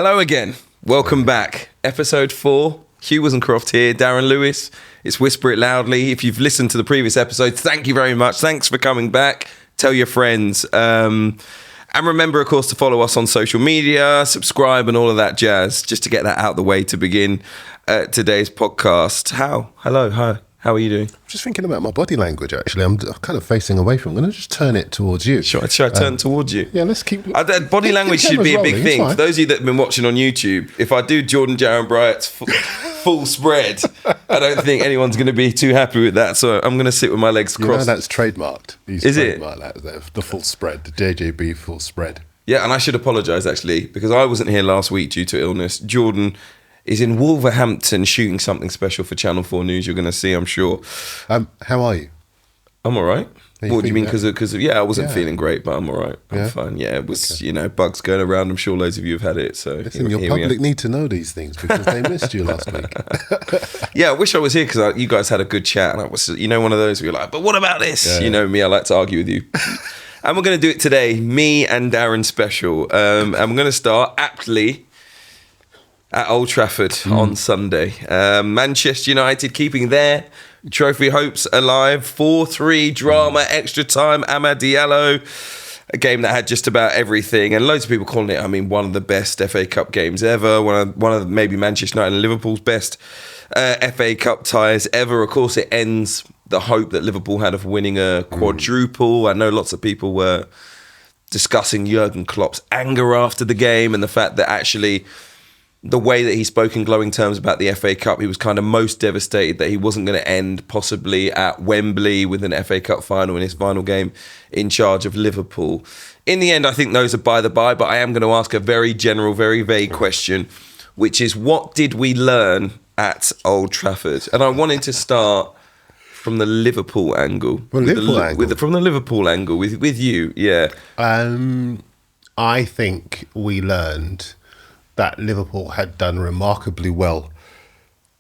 Hello again. Welcome back. Episode 4. Hugh Croft here. Darren Lewis. It's Whisper It Loudly. If you've listened to the previous episodes, thank you very much. Thanks for coming back. Tell your friends. And remember, of course, to follow us on social media, subscribe and all of that jazz, just to get that out of the way to begin today's podcast. Hello. Hi. How are you doing? I'm just thinking about my body language, actually. I'm kind of facing away from it. I'm going to just turn it towards you. Should I turn towards you? Yeah, let's keep... body language should be a big thing. For those of you that have been watching on YouTube, if I do Jordan Jaron Bright's full spread, I don't think anyone's going to be too happy with that. So I'm going to sit with my legs crossed. That's trademarked. Is it? The full spread, the JJB full spread. Yeah, and I should apologise, actually, because I wasn't here last week due to illness. Jordan is in Wolverhampton shooting something special for Channel 4 News. You're going to see, I'm sure. How are you? I'm all right. What do you mean? Because I wasn't feeling great, but I'm all right. I'm fine. Yeah, it was, bugs going around. I'm sure loads of you have had it. So listen, your public need to know these things because they missed you last week. Yeah, I wish I was here because you guys had a good chat. And I was, one of those where you're like, but what about this? Yeah. You know me, I like to argue with you. And we're going to do it today, me and Darren special. And we're going to start aptly at Old Trafford on Sunday. Manchester United keeping their trophy hopes alive. 4-3 drama, extra time, Amad Diallo. A game that had just about everything. And loads of people calling it, one of the best FA Cup games ever. One of maybe Manchester United and Liverpool's best FA Cup ties ever. Of course, it ends the hope that Liverpool had of winning a quadruple. I know lots of people were discussing Jurgen Klopp's anger after the game and the fact that actually the way that he spoke in glowing terms about the FA Cup, he was kind of most devastated that he wasn't going to end possibly at Wembley with an FA Cup final in his final game in charge of Liverpool. In the end, I think those are by the by, but I am going to ask a very general, very vague question, which is, what did we learn at Old Trafford? And I wanted to start from the Liverpool angle. From the Liverpool angle, with you, yeah. I think we learned that Liverpool had done remarkably well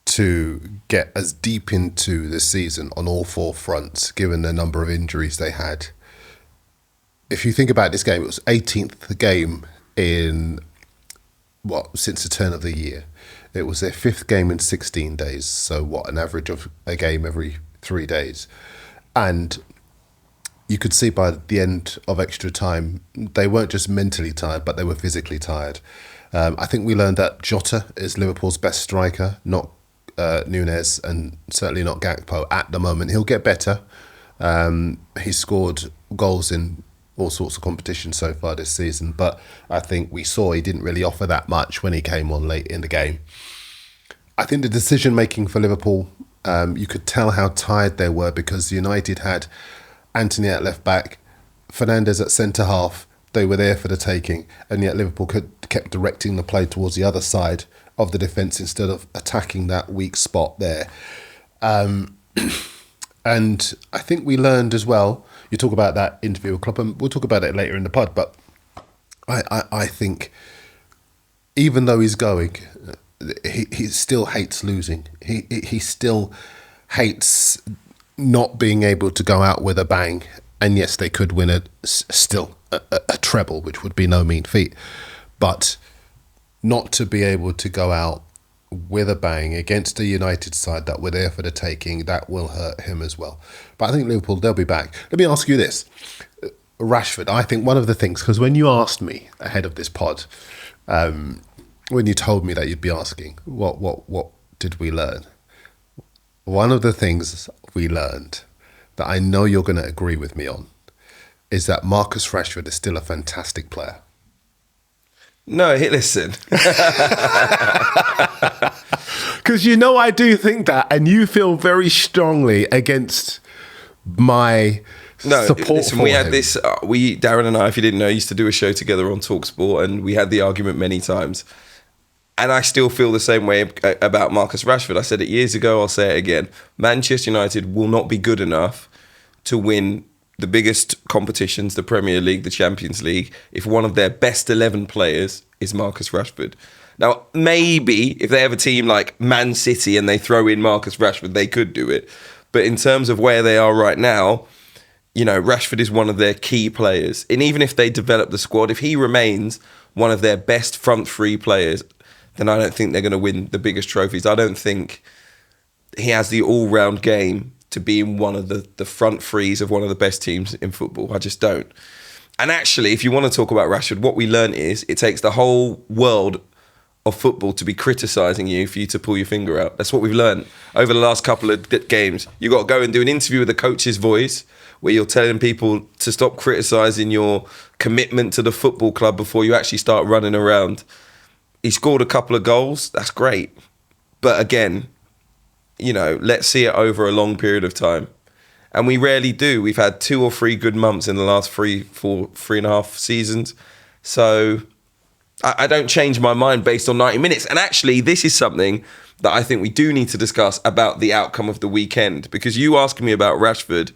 to get as deep into the season on all four fronts, given the number of injuries they had. If you think about this game, it was 18th game since the turn of the year. It was their 5th game in 16 days. So an average of a game every 3 days. And you could see by the end of extra time, they weren't just mentally tired, but they were physically tired. I think we learned that Jota is Liverpool's best striker, not Nunez, and certainly not Gakpo at the moment. He'll get better. He's scored goals in all sorts of competitions so far this season, but I think we saw he didn't really offer that much when he came on late in the game. I think the decision-making for Liverpool, you could tell how tired they were because United had Antony at left-back, Fernandes at centre-half. They were there for the taking, and yet Liverpool kept directing the play towards the other side of the defence instead of attacking that weak spot there. And I think we learned as well, you talk about that interview with Klopp, and we'll talk about it later in the pod, but I think even though he's going, he still hates losing. He still hates not being able to go out with a bang. And yes, they could win a treble, which would be no mean feat. But not to be able to go out with a bang against a United side that were there for the taking, that will hurt him as well. But I think Liverpool, they'll be back. Let me ask you this. Rashford, I think one of the things, because when you asked me ahead of this pod, when you told me that you'd be asking, what did we learn? One of the things we learned that I know you're going to agree with me on is that Marcus Rashford is still a fantastic player. No, listen. Because I do think that, and you feel very strongly against my support listen, for we him. had this, Darren and I, if you didn't know, used to do a show together on TalkSport, and we had the argument many times. And I still feel the same way about Marcus Rashford. I said it years ago, I'll say it again. Manchester United will not be good enough to win the biggest competitions, the Premier League, the Champions League, if one of their best 11 players is Marcus Rashford. Now, maybe if they have a team like Man City and they throw in Marcus Rashford, they could do it. But in terms of where they are right now, Rashford is one of their key players. And even if they develop the squad, if he remains one of their best front three players, then I don't think they're going to win the biggest trophies. I don't think he has the all-round game to be in one of the front threes of one of the best teams in football. I just don't. And actually, if you want to talk about Rashford, what we learned is it takes the whole world of football to be criticising you for you to pull your finger out. That's what we've learned over the last couple of games. You got to go and do an interview with the coach's voice where you're telling people to stop criticising your commitment to the football club before you actually start running around. He scored a couple of goals. That's great. But again, let's see it over a long period of time. And we rarely do. We've had 2 or 3 good months in the last 3.5 seasons. So I don't change my mind based on 90 minutes. And actually, this is something that I think we do need to discuss about the outcome of the weekend. Because you asking me about Rashford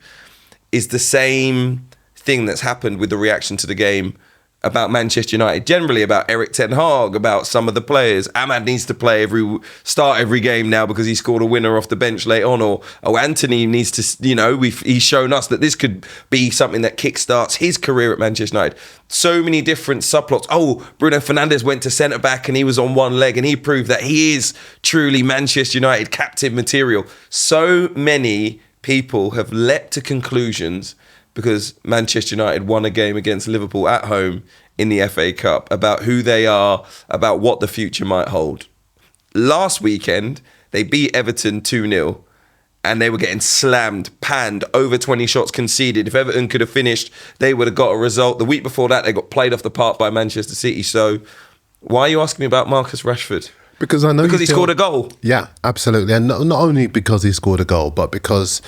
is the same thing that's happened with the reaction to the game about Manchester United, generally about Erik ten Hag, about some of the players. Ahmad needs to start every game now because he scored a winner off the bench late on, or Anthony needs to, he's shown us that this could be something that kickstarts his career at Manchester United. So many different subplots. Oh, Bruno Fernandes went to centre-back and he was on one leg and he proved that he is truly Manchester United captain material. So many people have leapt to conclusions because Manchester United won a game against Liverpool at home in the FA Cup about who they are, about what the future might hold. Last weekend, they beat Everton 2-0 and they were getting slammed, panned, over 20 shots conceded. If Everton could have finished, they would have got a result. The week before that, they got played off the park by Manchester City. So why are you asking me about Marcus Rashford? Because I know he scored a goal. Yeah, absolutely. And not only because he scored a goal, but because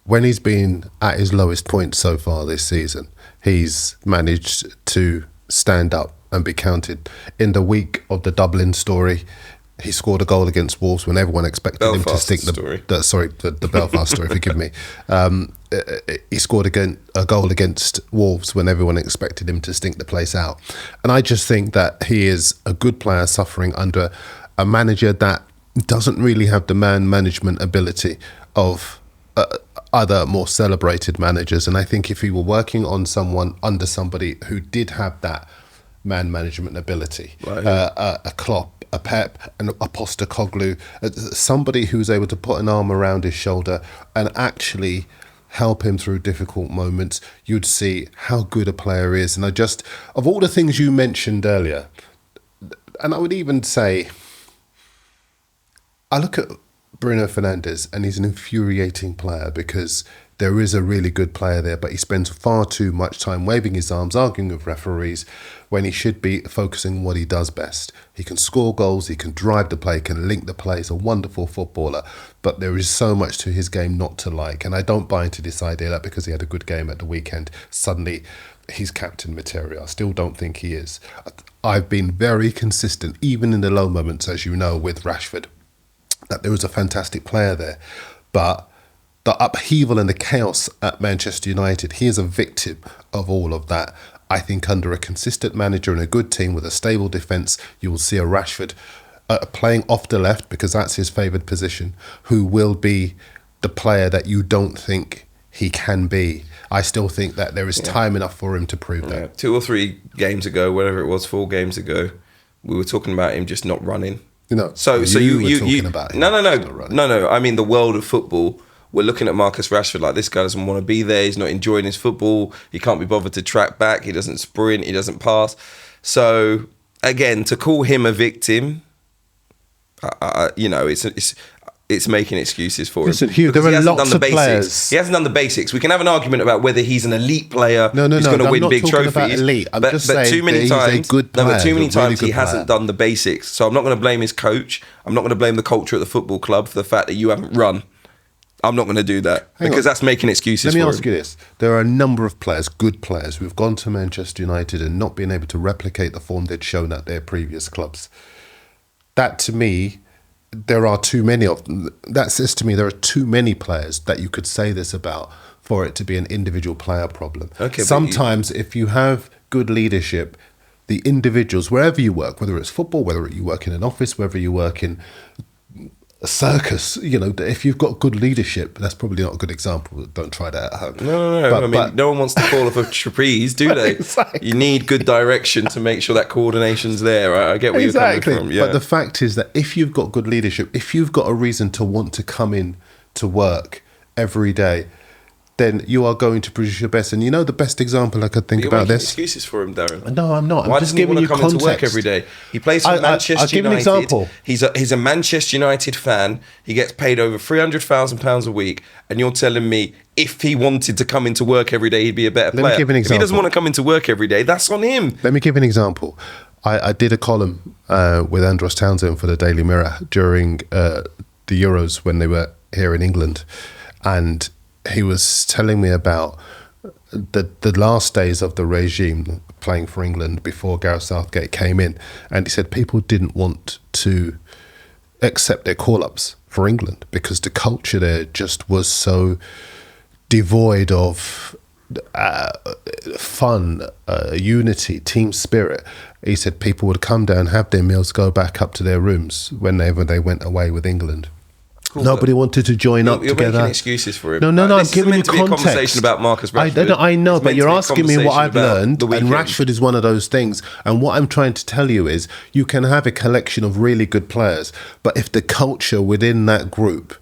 when he's been at his lowest point so far this season, he's managed to stand up and be counted. In the week of the Dublin story, he scored a goal against Wolves when everyone expected him to stick the Belfast story, forgive me. He scored a goal against Wolves when everyone expected him to stink the place out. And I just think that he is a good player suffering under a manager that doesn't really have the man management ability of other more celebrated managers. And I think if he were working on under somebody who did have that man management ability, right, a Klopp, a Pep, and a Postecoglou, somebody who's able to put an arm around his shoulder and actually help him through difficult moments, you'd see how good a player is. And of all the things you mentioned earlier, and I would even say, I look at Bruno Fernandes and he's an infuriating player because there is a really good player there, but he spends far too much time waving his arms, arguing with referees, when he should be focusing on what he does best. He can score goals, he can drive the play, can link the play. He's a wonderful footballer, but there is so much to his game not to like. And I don't buy into this idea that because he had a good game at the weekend, suddenly he's captain material. I still don't think he is. I've been very consistent, even in the low moments, as you know, with Rashford, that there was a fantastic player there. But the upheaval and the chaos at Manchester United, he is a victim of all of that. I think under a consistent manager and a good team with a stable defence, you will see a Rashford playing off the left because that's his favoured position, who will be the player that you don't think he can be. I still think that there is time enough for him to prove that. 2 or 3 games ago, whatever it was, 4 games ago, we were talking about him just not running. So you were talking about him. No. I mean, the world of football, we're looking at Marcus Rashford like this guy doesn't want to be there. He's not enjoying his football. He can't be bothered to track back. He doesn't sprint. He doesn't pass. So again, to call him a victim, it's making excuses for him. Listen, Hugh, there are lots of players. He hasn't done the basics. We can have an argument about whether he's an elite player who's going to win big trophies. About elite. I'm just saying too many times, he's a good player. But too many times he hasn't done the basics. So I'm not going to blame his coach. I'm not going to blame the culture at the football club for the fact that you haven't run. I'm not going to do that because that's making excuses for him. Let me ask you this. There are a number of players, good players, who have gone to Manchester United and not been able to replicate the form they'd shown at their previous clubs. That, to me, there are too many of them. That says to me there are too many players that you could say this about for it to be an individual player problem. Okay, sometimes if you have good leadership, the individuals, wherever you work, whether it's football, whether you work in an office, whether you work in a circus. You know, if you've got good leadership, that's probably not a good example. Don't try that at home. No. I mean, no one wants to fall off a trapeze, do they? Exactly. You need good direction to make sure that coordination's there. I get where you're coming from. Yeah. But the fact is that if you've got good leadership, if you've got a reason to want to come in to work every day, then you are going to produce your best. And you know the best example I could think You're about making this? Excuses for him, Darren. No, I'm not. Why I'm just doesn't he giving want you to come context. into work every day? He plays for Manchester I'll give United. an example. He's a Manchester United fan. He gets paid over £300,000 a week. And you're telling me if he wanted to come into work every day, he'd be a better player. Let me give an If he example. doesn't want to come into work every day, that's on him. Let me give an example. I did a column with Andros Townsend for the Daily Mirror during the Euros when they were here in England. And he was telling me about the last days of the regime playing for England before Gareth Southgate came in. And he said people didn't want to accept their call-ups for England because the culture there just was so devoid of fun, unity, team spirit. He said people would come down, have their meals, go back up to their rooms whenever they went away with England. Cool, nobody wanted to join up together. You're making excuses for him. No, I'm giving you context. This is meant to be a conversation about Marcus Rashford. I know, but you're asking me what I've learned, and weekend. Rashford is one of those things. And what I'm trying to tell you is you can have a collection of really good players, but if the culture within that group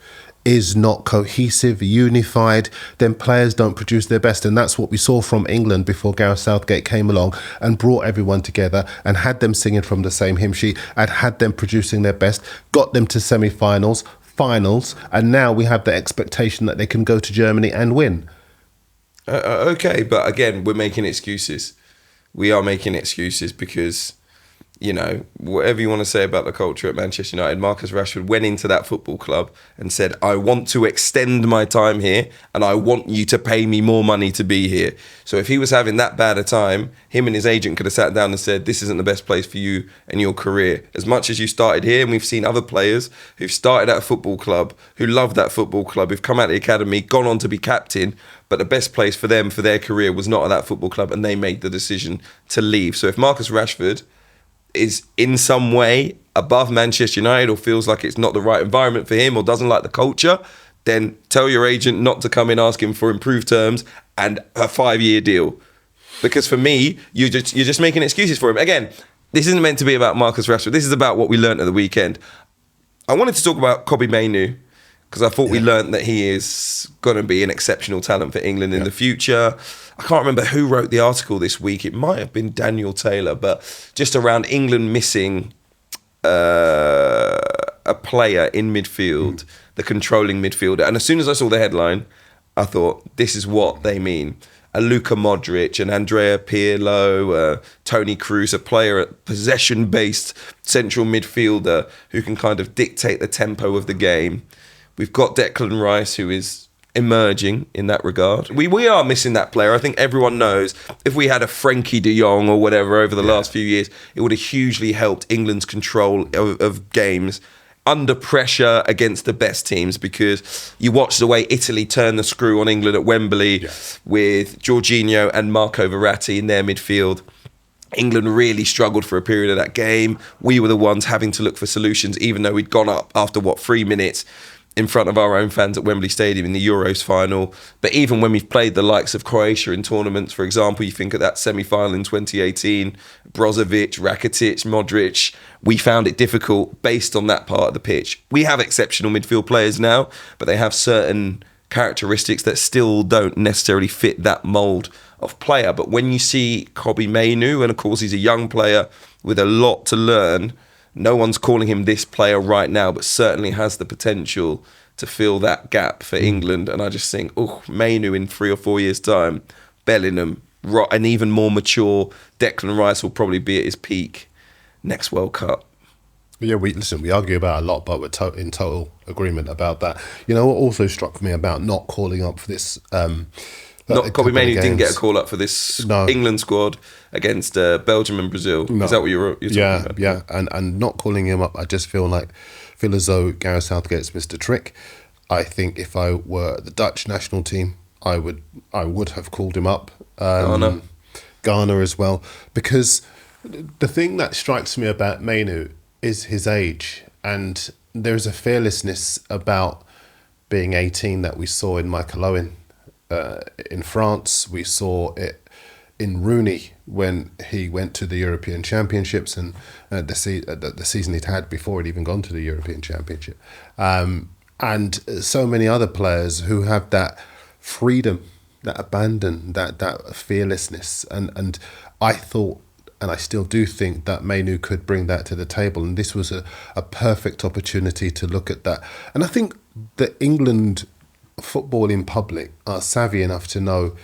is not cohesive, unified, then players don't produce their best. And that's what we saw from England before Gareth Southgate came along and brought everyone together and had them singing from the same hymn sheet and had them producing their best, got them to semi-finals, finals, and now we have the expectation that they can go to Germany and win. Okay, but again, we're making excuses. We are making excuses because, you know, whatever you want to say about the culture at Manchester United, Marcus Rashford went into that football club and said, I want to extend my time here and I want you to pay me more money to be here. So if he was having that bad a time, him and his agent could have sat down and said, this isn't the best place for you and your career. As much as you started here, and we've seen other players who've started at a football club, who love that football club, who've come out of the academy, gone on to be captain, but the best place for them, for their career, was not at that football club and they made the decision to leave. So if Marcus Rashford is in some way above Manchester United or feels like it's not the right environment for him or doesn't like the culture, then tell your agent not to come in asking for improved terms and a 5-year deal. Because for me, you're just making excuses for him. Again, this isn't meant to be about Marcus Rashford. This is about what we learned at the weekend. I wanted to talk about Kobe Mainoo because I thought we learned that he is going to be an exceptional talent for England in the future. I can't remember who wrote the article this week. It might have been Daniel Taylor, but just around England missing a player in midfield, the controlling midfielder. And as soon as I saw the headline, I thought, this is what they mean. A Luka Modric, an Andrea Pirlo, Toni Kroos, a player at possession-based central midfielder who can kind of dictate the tempo of the game. We've got Declan Rice, who is emerging in that regard. We are missing that player. I think everyone knows if we had a Frankie de Jong or whatever over the last few years, it would have hugely helped England's control of games under pressure against the best teams, because you watch the way Italy turned the screw on England at Wembley with Jorginho and Marco Verratti in their midfield. England really struggled for a period of that game. We were the ones having to look for solutions, even though we'd gone up after 3 minutes in front of our own fans at Wembley Stadium in the Euros final. But even when we've played the likes of Croatia in tournaments, for example, you think of that semi-final in 2018, Brozovic, Rakitic, Modric, we found it difficult based on that part of the pitch. We have exceptional midfield players now, but they have certain characteristics that still don't necessarily fit that mould of player. But when you see Kobe Mainoo, and of course he's a young player with a lot to learn, no one's calling him this player right now, but certainly has the potential to fill that gap for England. And I just think, Mainoo in 3 or 4 years' time, Bellingham, an even more mature Declan Rice will probably be at his peak next World Cup. Yeah, we argue about it a lot, but we're in total agreement about that. You know what also struck me about not calling up for this... Kobe Mainoo didn't get a call up for this England squad against Belgium and Brazil. No. Is that what you're talking about? Yeah, and not calling him up, I just feel as though Gareth Southgate's missed a trick. I think if I were the Dutch national team, I would have called him up. Ghana as well, because the thing that strikes me about Mainoo is his age. And there's a fearlessness about being 18 that we saw in Michael Owen in France. We saw it in Rooney when he went to the European Championships and the season he'd had before he'd even gone to the European Championship. And so many other players who have that freedom, that abandon, that fearlessness. And I thought, and I still do think, that Mainoo could bring that to the table. And this was a perfect opportunity to look at that. And I think the England footballing public are savvy enough to know,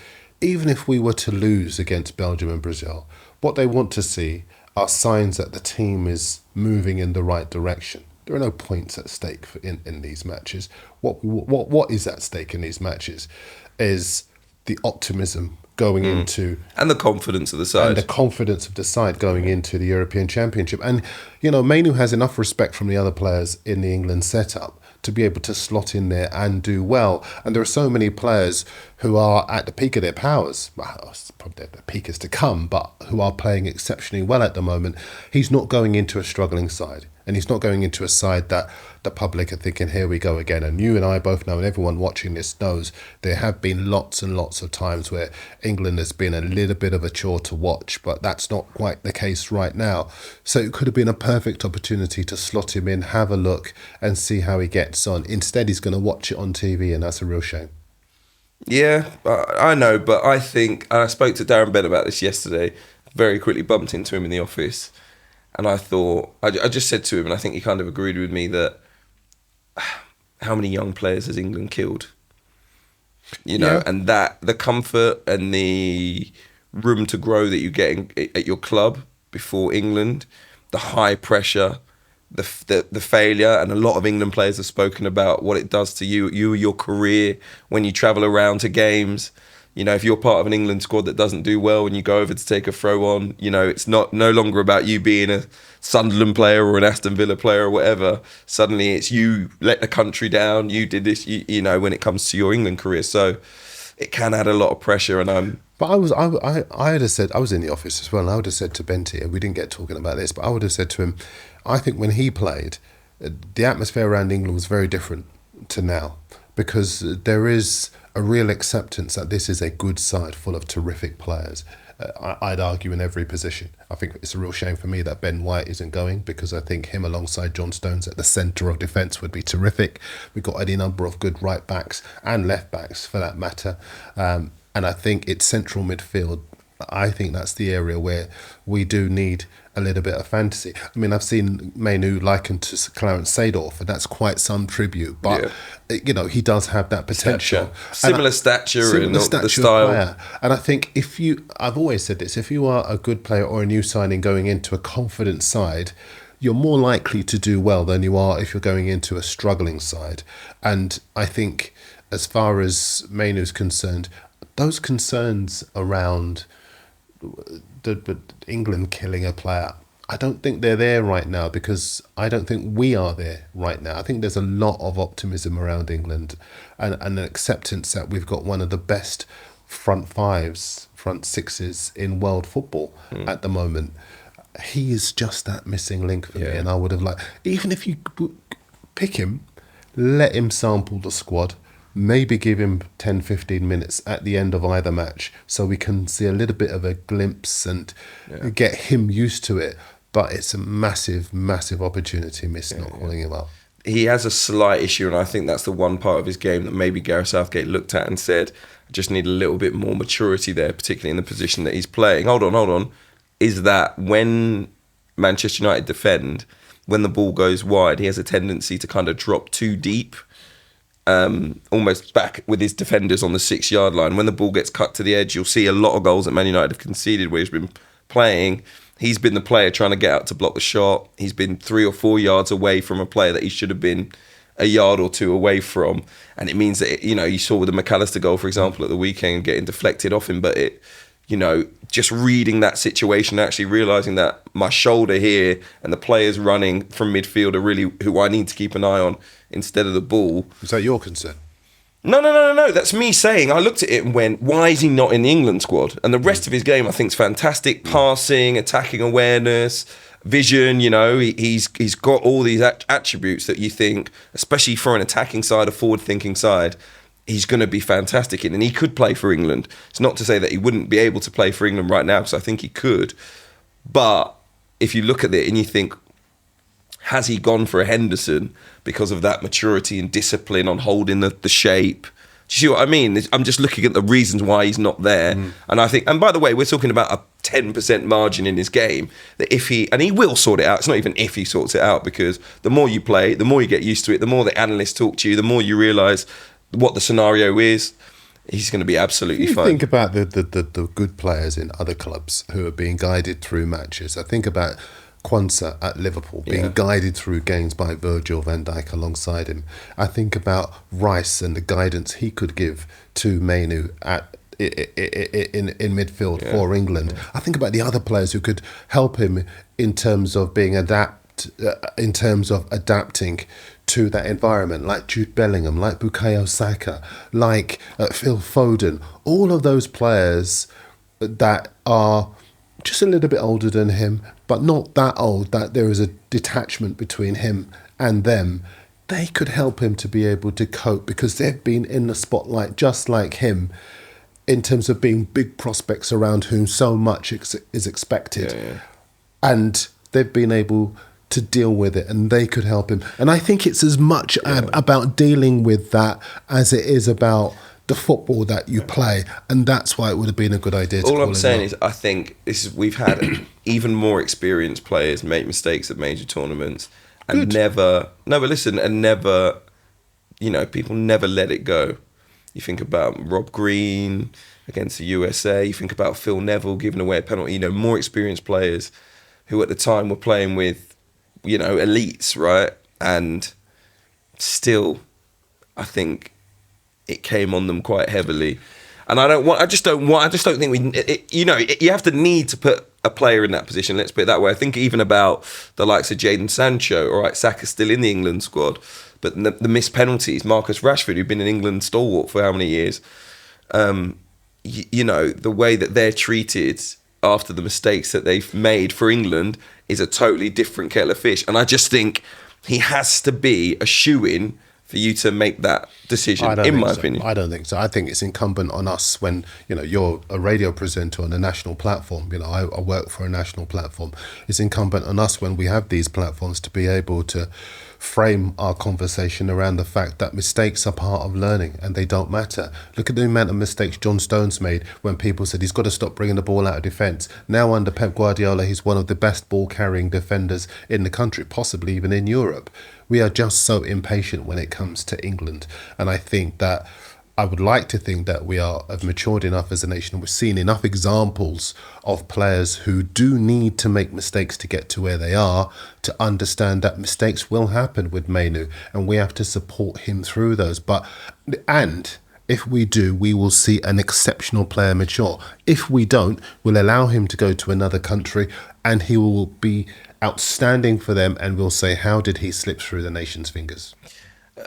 even if we were to lose against Belgium and Brazil, what they want to see are signs that the team is moving in the right direction. There are no points at stake in these matches. What is at stake in these matches is the optimism going into... And the confidence of the side. And the confidence of the side going into the European Championship. And, Mainoo has enough respect from the other players in the England setup to be able to slot in there and do well. And there are so many players who are at the peak of their powers. Well, probably the peak is to come, but who are playing exceptionally well at the moment. He's not going into a struggling side. And he's not going into a side that the public are thinking, here we go again. And you and I both know, and everyone watching this knows, there have been lots and lots of times where England has been a little bit of a chore to watch, but that's not quite the case right now. So it could have been a perfect opportunity to slot him in, have a look, and see how he gets on. Instead, he's going to watch it on TV, and that's a real shame. Yeah, I know, but I think, and I spoke to Darren Bent about this yesterday, very quickly bumped into him in the office. And I thought, I just said to him, and I think he kind of agreed with me, that how many young players has England killed? And that the comfort and the room to grow that you get at your club before England, the high pressure, the failure, and a lot of England players have spoken about what it does to your career when you travel around to games. If you're part of an England squad that doesn't do well and you go over to take a throw on, it's no longer about you being a Sunderland player or an Aston Villa player or whatever. Suddenly it's you let the country down, you did this, when it comes to your England career. So it can add a lot of pressure. But I had said, I was in the office as well, and I would have said to Benty, and we didn't get talking about this, but I would have said to him, I think when he played, the atmosphere around England was very different to now, because there is a real acceptance that this is a good side full of terrific players. I'd argue in every position. I think it's a real shame for me that Ben White isn't going, because I think him alongside John Stones at the centre of defence would be terrific. We've got any number of good right backs and left backs for that matter. And I think it's central midfield. I think that's the area where we do need a little bit of fantasy. I mean, I've seen Mainoo likened to Clarence Seedorf, and that's quite some tribute. But, he does have that potential. Similar stature and the style. Player. And I think I've always said this, if you are a good player or a new signing going into a confident side, you're more likely to do well than you are if you're going into a struggling side. And I think as far as Mainoo's concerned, those concerns around the England killing a player, I don't think they're there right now, because I don't think we are there right now. I think there's a lot of optimism around England and an acceptance that we've got one of the best front fives, front sixes in world football at the moment. He is just that missing link for me, and I would have liked, even if you pick him, let him sample the squad, maybe give him 10, 15 minutes at the end of either match so we can see a little bit of a glimpse and get him used to it. But it's a massive, massive opportunity missed not calling him up. He has a slight issue, and I think that's the one part of his game that maybe Gareth Southgate looked at and said, I just need a little bit more maturity there, particularly in the position that he's playing. Hold on. Is that when Manchester United defend, when the ball goes wide, he has a tendency to kind of drop too deep, almost back with his defenders on the 6-yard line. When the ball gets cut to the edge, you'll see a lot of goals that Man United have conceded where he's been playing. He's been the player trying to get out to block the shot. He's been 3 or 4 yards away from a player that he should have been a yard or two away from. And it means that, you saw with the McAllister goal, for example, at the weekend, getting deflected off him. But just reading that situation, actually realising that my shoulder here and the players running from midfield are really who I need to keep an eye on instead of the ball. Is that your concern? No. That's me saying, I looked at it and went, why is he not in the England squad? And the rest of his game, I think, is fantastic. Passing, attacking awareness, vision. He's got all these attributes that you think, especially for an attacking side, a forward-thinking side, he's going to be fantastic in, and he could play for England. It's not to say that he wouldn't be able to play for England right now, because I think he could. But if you look at it and you think, has he gone for a Henderson because of that maturity and discipline on holding the shape? Do you see what I mean? I'm just looking at the reasons why he's not there. And I think, and by the way, we're talking about a 10% margin in his game, that and he will sort it out. It's not even if he sorts it out, because the more you play, the more you get used to it, the more the analysts talk to you, the more you realise what the scenario is. He's going to be absolutely fine. Think about the good players in other clubs who are being guided through matches. I think about Quansah at Liverpool being guided through games by Virgil van Dijk alongside him. I think about Rice and the guidance he could give to Mainoo in midfield for England. I think about the other players who could help him in terms of adapting to that environment, like Jude Bellingham, like Bukayo Saka, like Phil Foden. All of those players that are just a little bit older than him, but not that old that there is a detachment between him and them. They could help him to be able to cope, because they've been in the spotlight just like him, in terms of being big prospects around whom so much is expected. And they've been able to deal with it, and they could help him. And I think it's as much about dealing with that as it is about the football that you play, and that's why it would have been a good idea to all I'm saying is, I think we've had even more experienced players make mistakes at major tournaments and never, people never let it go. You think about Rob Green against the USA, you think about Phil Neville giving away a penalty, more experienced players who at the time were playing with, elites, right? And still, I think it came on them quite heavily. And I just don't think you have to need to put a player in that position, let's put it that way. I think even about the likes of Jadon Sancho, all right, Saka's still in the England squad, but the missed penalties, Marcus Rashford, who'd been an England stalwart for how many years, the way that they're treated after the mistakes that they've made for England is a totally different kettle of fish. And I just think he has to be a shoo-in for you to make that decision, in my opinion. I don't think so. I think it's incumbent on us when, you're a radio presenter on a national platform. I work for a national platform. It's incumbent on us when we have these platforms to be able to frame our conversation around the fact that mistakes are part of learning and they don't matter. Look at the amount of mistakes John Stones made when people said he's got to stop bringing the ball out of defence. Now under Pep Guardiola, he's one of the best ball-carrying defenders in the country, possibly even in Europe. We are just so impatient when it comes to England. And I think that I would like to think that we have matured enough as a nation, and we've seen enough examples of players who do need to make mistakes to get to where they are, to understand that mistakes will happen with Mainoo, and we have to support him through those. And if we do, we will see an exceptional player mature. If we don't, we'll allow him to go to another country and he will be outstanding for them, and we'll say, how did he slip through the nation's fingers?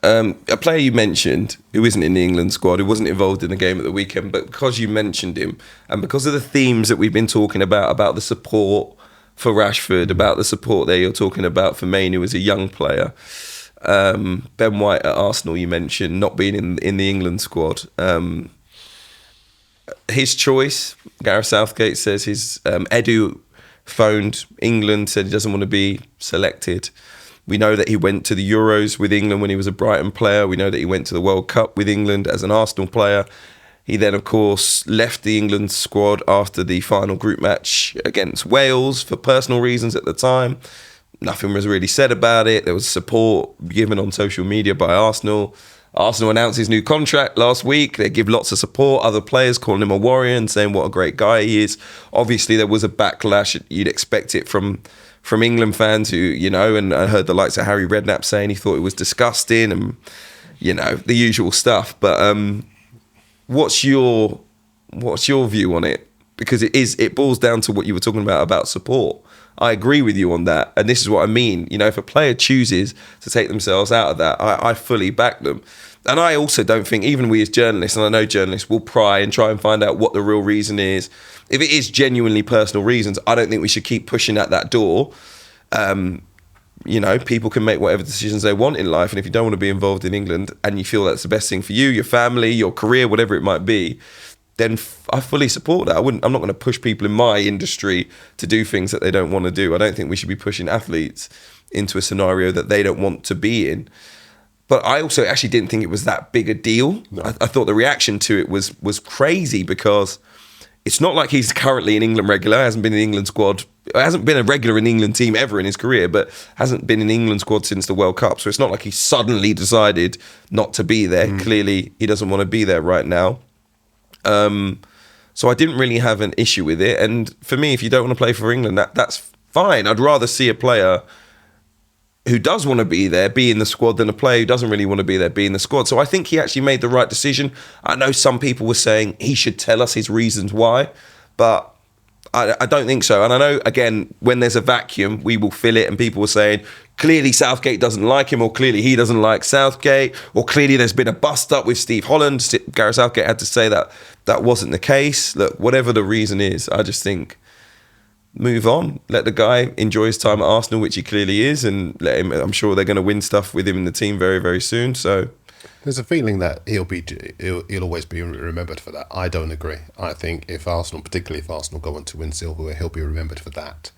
A player you mentioned who isn't in the England squad, who wasn't involved in the game at the weekend, but because you mentioned him and because of the themes that we've been talking about the support for Rashford, about the support there you're talking about for Mainoo as a young player, Ben White at Arsenal, you mentioned not being in the England squad. His choice, Gareth Southgate says Edu phoned England, said he doesn't want to be selected. We know that he went to the Euros with England when he was a Brighton player. We know that he went to the World Cup with England as an Arsenal player. He then, of course, left the England squad after the final group match against Wales for personal reasons at the time. Nothing was really said about it. There was support given on social media by Arsenal. Arsenal announced his new contract last week. They give lots of support. Other players calling him a warrior and saying what a great guy he is. Obviously, there was a backlash. You'd expect it from England fans who, and I heard the likes of Harry Redknapp saying he thought it was disgusting and, the usual stuff. But what's your view on it? Because it boils down to what you were talking about support. I agree with you on that. And this is what I mean. If a player chooses to take themselves out of that, I fully back them. And I also don't think, even we as journalists, and I know journalists will pry and try and find out what the real reason is. If it is genuinely personal reasons, I don't think we should keep pushing at that door. You know, people can make whatever decisions they want in life, and if you don't want to be involved in England and you feel that's the best thing for you, your family, your career, whatever it might be, then I fully support that. I'm not going to push people in my industry to do things that they don't want to do. I don't think we should be pushing athletes into a scenario that they don't want to be in. But I also actually didn't think it was that big a deal. No. I thought the reaction to it was crazy, because it's not like he's currently an England regular, hasn't been in the England squad, hasn't been a regular in the England team ever in his career, but hasn't been in the England squad since the World Cup. So it's not like he suddenly decided not to be there. Clearly, he doesn't want to be there right now. So I didn't really have an issue with it. And for me, if you don't want to play for England, that's fine. I'd rather see a player who does want to be there be in the squad than a player who doesn't really want to be there be in the squad. So I think he actually made the right decision. I know some people were saying he should tell us his reasons why, but I don't think so. And I know, again, when there's a vacuum, we will fill it. And people were saying, clearly Southgate doesn't like him, or clearly he doesn't like Southgate, or clearly there's been a bust up with Steve Holland. Gareth Southgate had to say that that wasn't the case. Look, whatever the reason is, I just think move on. Let the guy enjoy his time at Arsenal, which he clearly is, and let him. I'm sure they're going to win stuff with him in the team very, very soon. So there's a feeling that he'll always be remembered for that. I don't agree. I think if Arsenal, particularly if Arsenal go on to win silverware, he'll be remembered for that.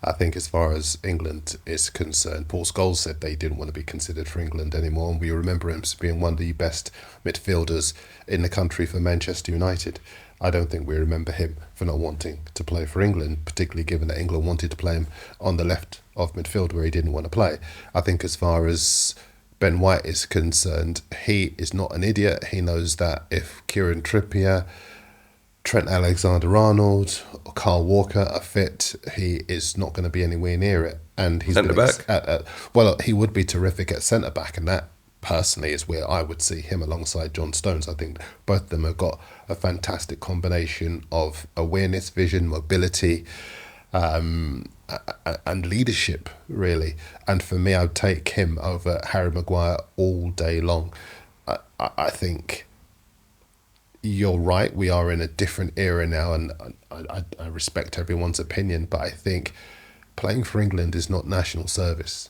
I think as far as England is concerned, Paul Scholes said they didn't want to be considered for England anymore, and we remember him as being one of the best midfielders in the country for Manchester United. I don't think we remember him for not wanting to play for England, particularly given that England wanted to play him on the left of midfield where he didn't want to play. I think as far as Ben White is concerned, he is not an idiot. He knows that if Kieran Trippier, Trent Alexander-Arnold or Kyle Walker are fit, he is not going to be anywhere near it. And he's centre-back. Well, he would be terrific at centre-back, and that personally is where I would see him alongside John Stones. I think both of them have got a fantastic combination of awareness, vision, mobility, and leadership, really. And for me, I would take him over Harry Maguire all day long. I think you're right. We are in a different era now, and I respect everyone's opinion, but I think playing for England is not national service.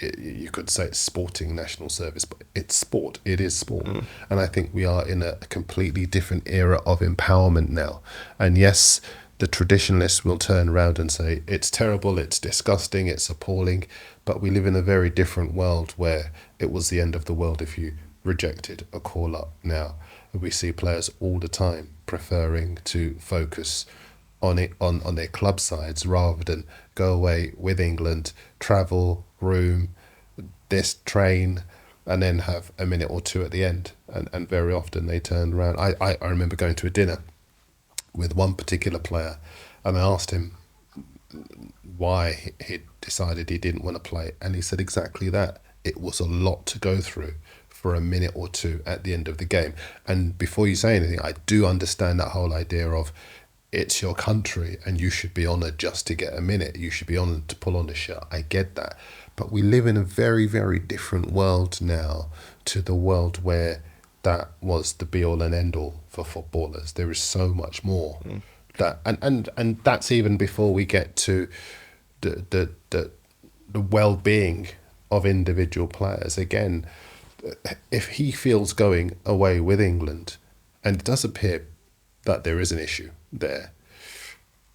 You could say it's sporting national service, but it's sport. It is sport. And I think we are in a completely different era of empowerment now. And yes, the traditionalists will turn around and say, it's terrible, it's disgusting, it's appalling. But we live in a very different world where it was the end of the world if you rejected a call-up now. We see players all the time preferring to focus on it on their club sides rather than go away with England, travel, room, this train, and then have a minute or two at the end. And very often they turn around. I remember going to a dinner with one particular player, and I asked him why he decided he didn't want to play, and he said exactly that. It was a lot to go through for a minute or two at the end of the game. And before you say anything, I do understand that whole idea of it's your country and you should be honoured just to get a minute. You should be honoured to pull on the shirt. I get that. But we live in a very, very different world now to the world where that was the be-all and end-all for footballers. There is so much more. That and that's even before we get to the well-being of individual players. Again, if he feels going away with England, and it does appear that there is an issue there,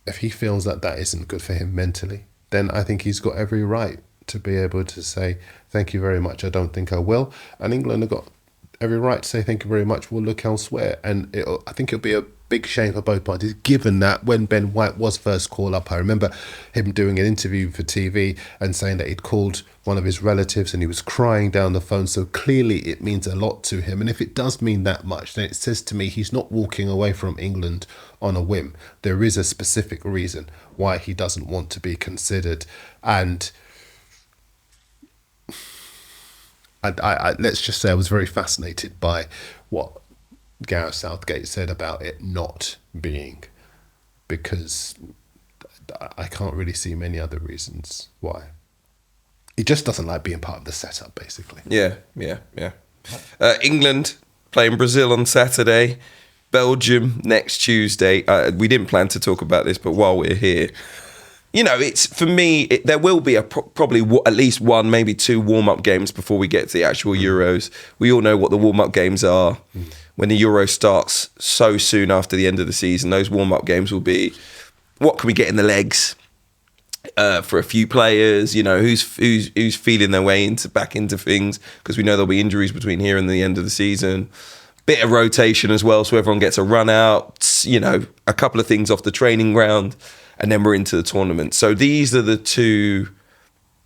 if he feels that that isn't good for him mentally, then I think he's got every right to be able to say, thank you very much, I don't think I will. And England have got every right to say, thank you very much, we'll look elsewhere. And I think it'll be a big shame for both parties, given that when Ben White was first called up, I remember him doing an interview for TV and saying that he'd called one of his relatives and he was crying down the phone. So clearly it means a lot to him. And if it does mean that much, then it says to me he's not walking away from England on a whim. There is a specific reason why he doesn't want to be considered. And I let's just say I was very fascinated by what Gareth Southgate said about it not being, because I can't really see many other reasons why. He just doesn't like being part of the setup, basically. Yeah. England playing Brazil on Saturday, Belgium next Tuesday. We didn't plan to talk about this, but while we're here, it's for me. There will be probably at least one, maybe two warm-up games before we get to the actual Euros. We all know what the warm-up games are. When the Euro starts so soon after the end of the season, those warm-up games will be what can we get in the legs for a few players. Who's feeling their way back into things, because we know there'll be injuries between here and the end of the season. Bit of rotation as well, so everyone gets a run out. A couple of things off the training ground. And then we're into the tournament. So these are the two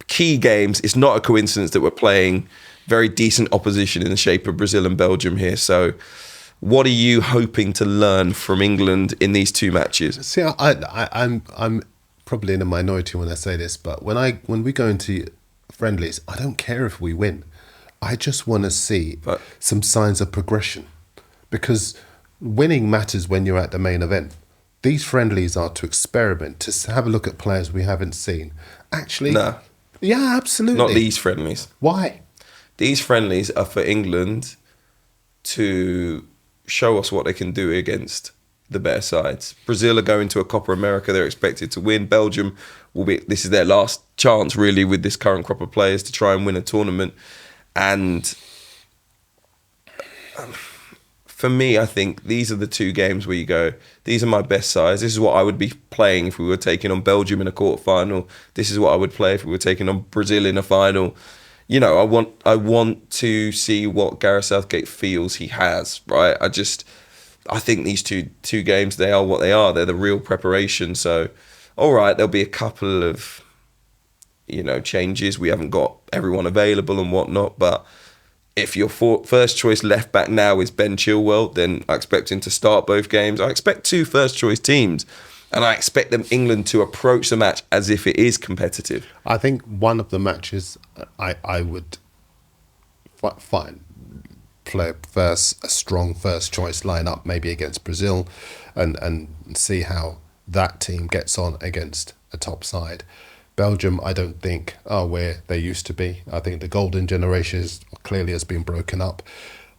key games. It's not a coincidence that we're playing very decent opposition in the shape of Brazil and Belgium here. So what are you hoping to learn from England in these two matches? See, I'm probably in a minority when I say this, but when we go into friendlies, I don't care if we win. I just want to see some signs of progression, because winning matters when you're at the main event. These friendlies are to experiment, to have a look at players we haven't seen. Actually, no. Yeah, absolutely. Not these friendlies. Why? These friendlies are for England to show us what they can do against the better sides. Brazil are going to a Copa America. They're expected to win. Belgium this is their last chance, really, with this current crop of players to try and win a tournament. And for me, I think these are the two games where you go, these are my best sides. This is what I would be playing if we were taking on Belgium in a quarterfinal. This is what I would play if we were taking on Brazil in a final. I want to see what Gareth Southgate feels he has, right? I think these two games, they are what they are. They're the real preparation. So, all right, there'll be a couple of, changes. We haven't got everyone available and whatnot, but if your first choice left back now is Ben Chilwell, then I expect him to start both games. I expect two first choice teams, and I expect England to approach the match as if it is competitive. I think one of the matches I would fine play a strong first choice lineup, maybe against Brazil, and see how that team gets on against a top side. Belgium, I don't think, are where they used to be. I think the golden generation clearly has been broken up.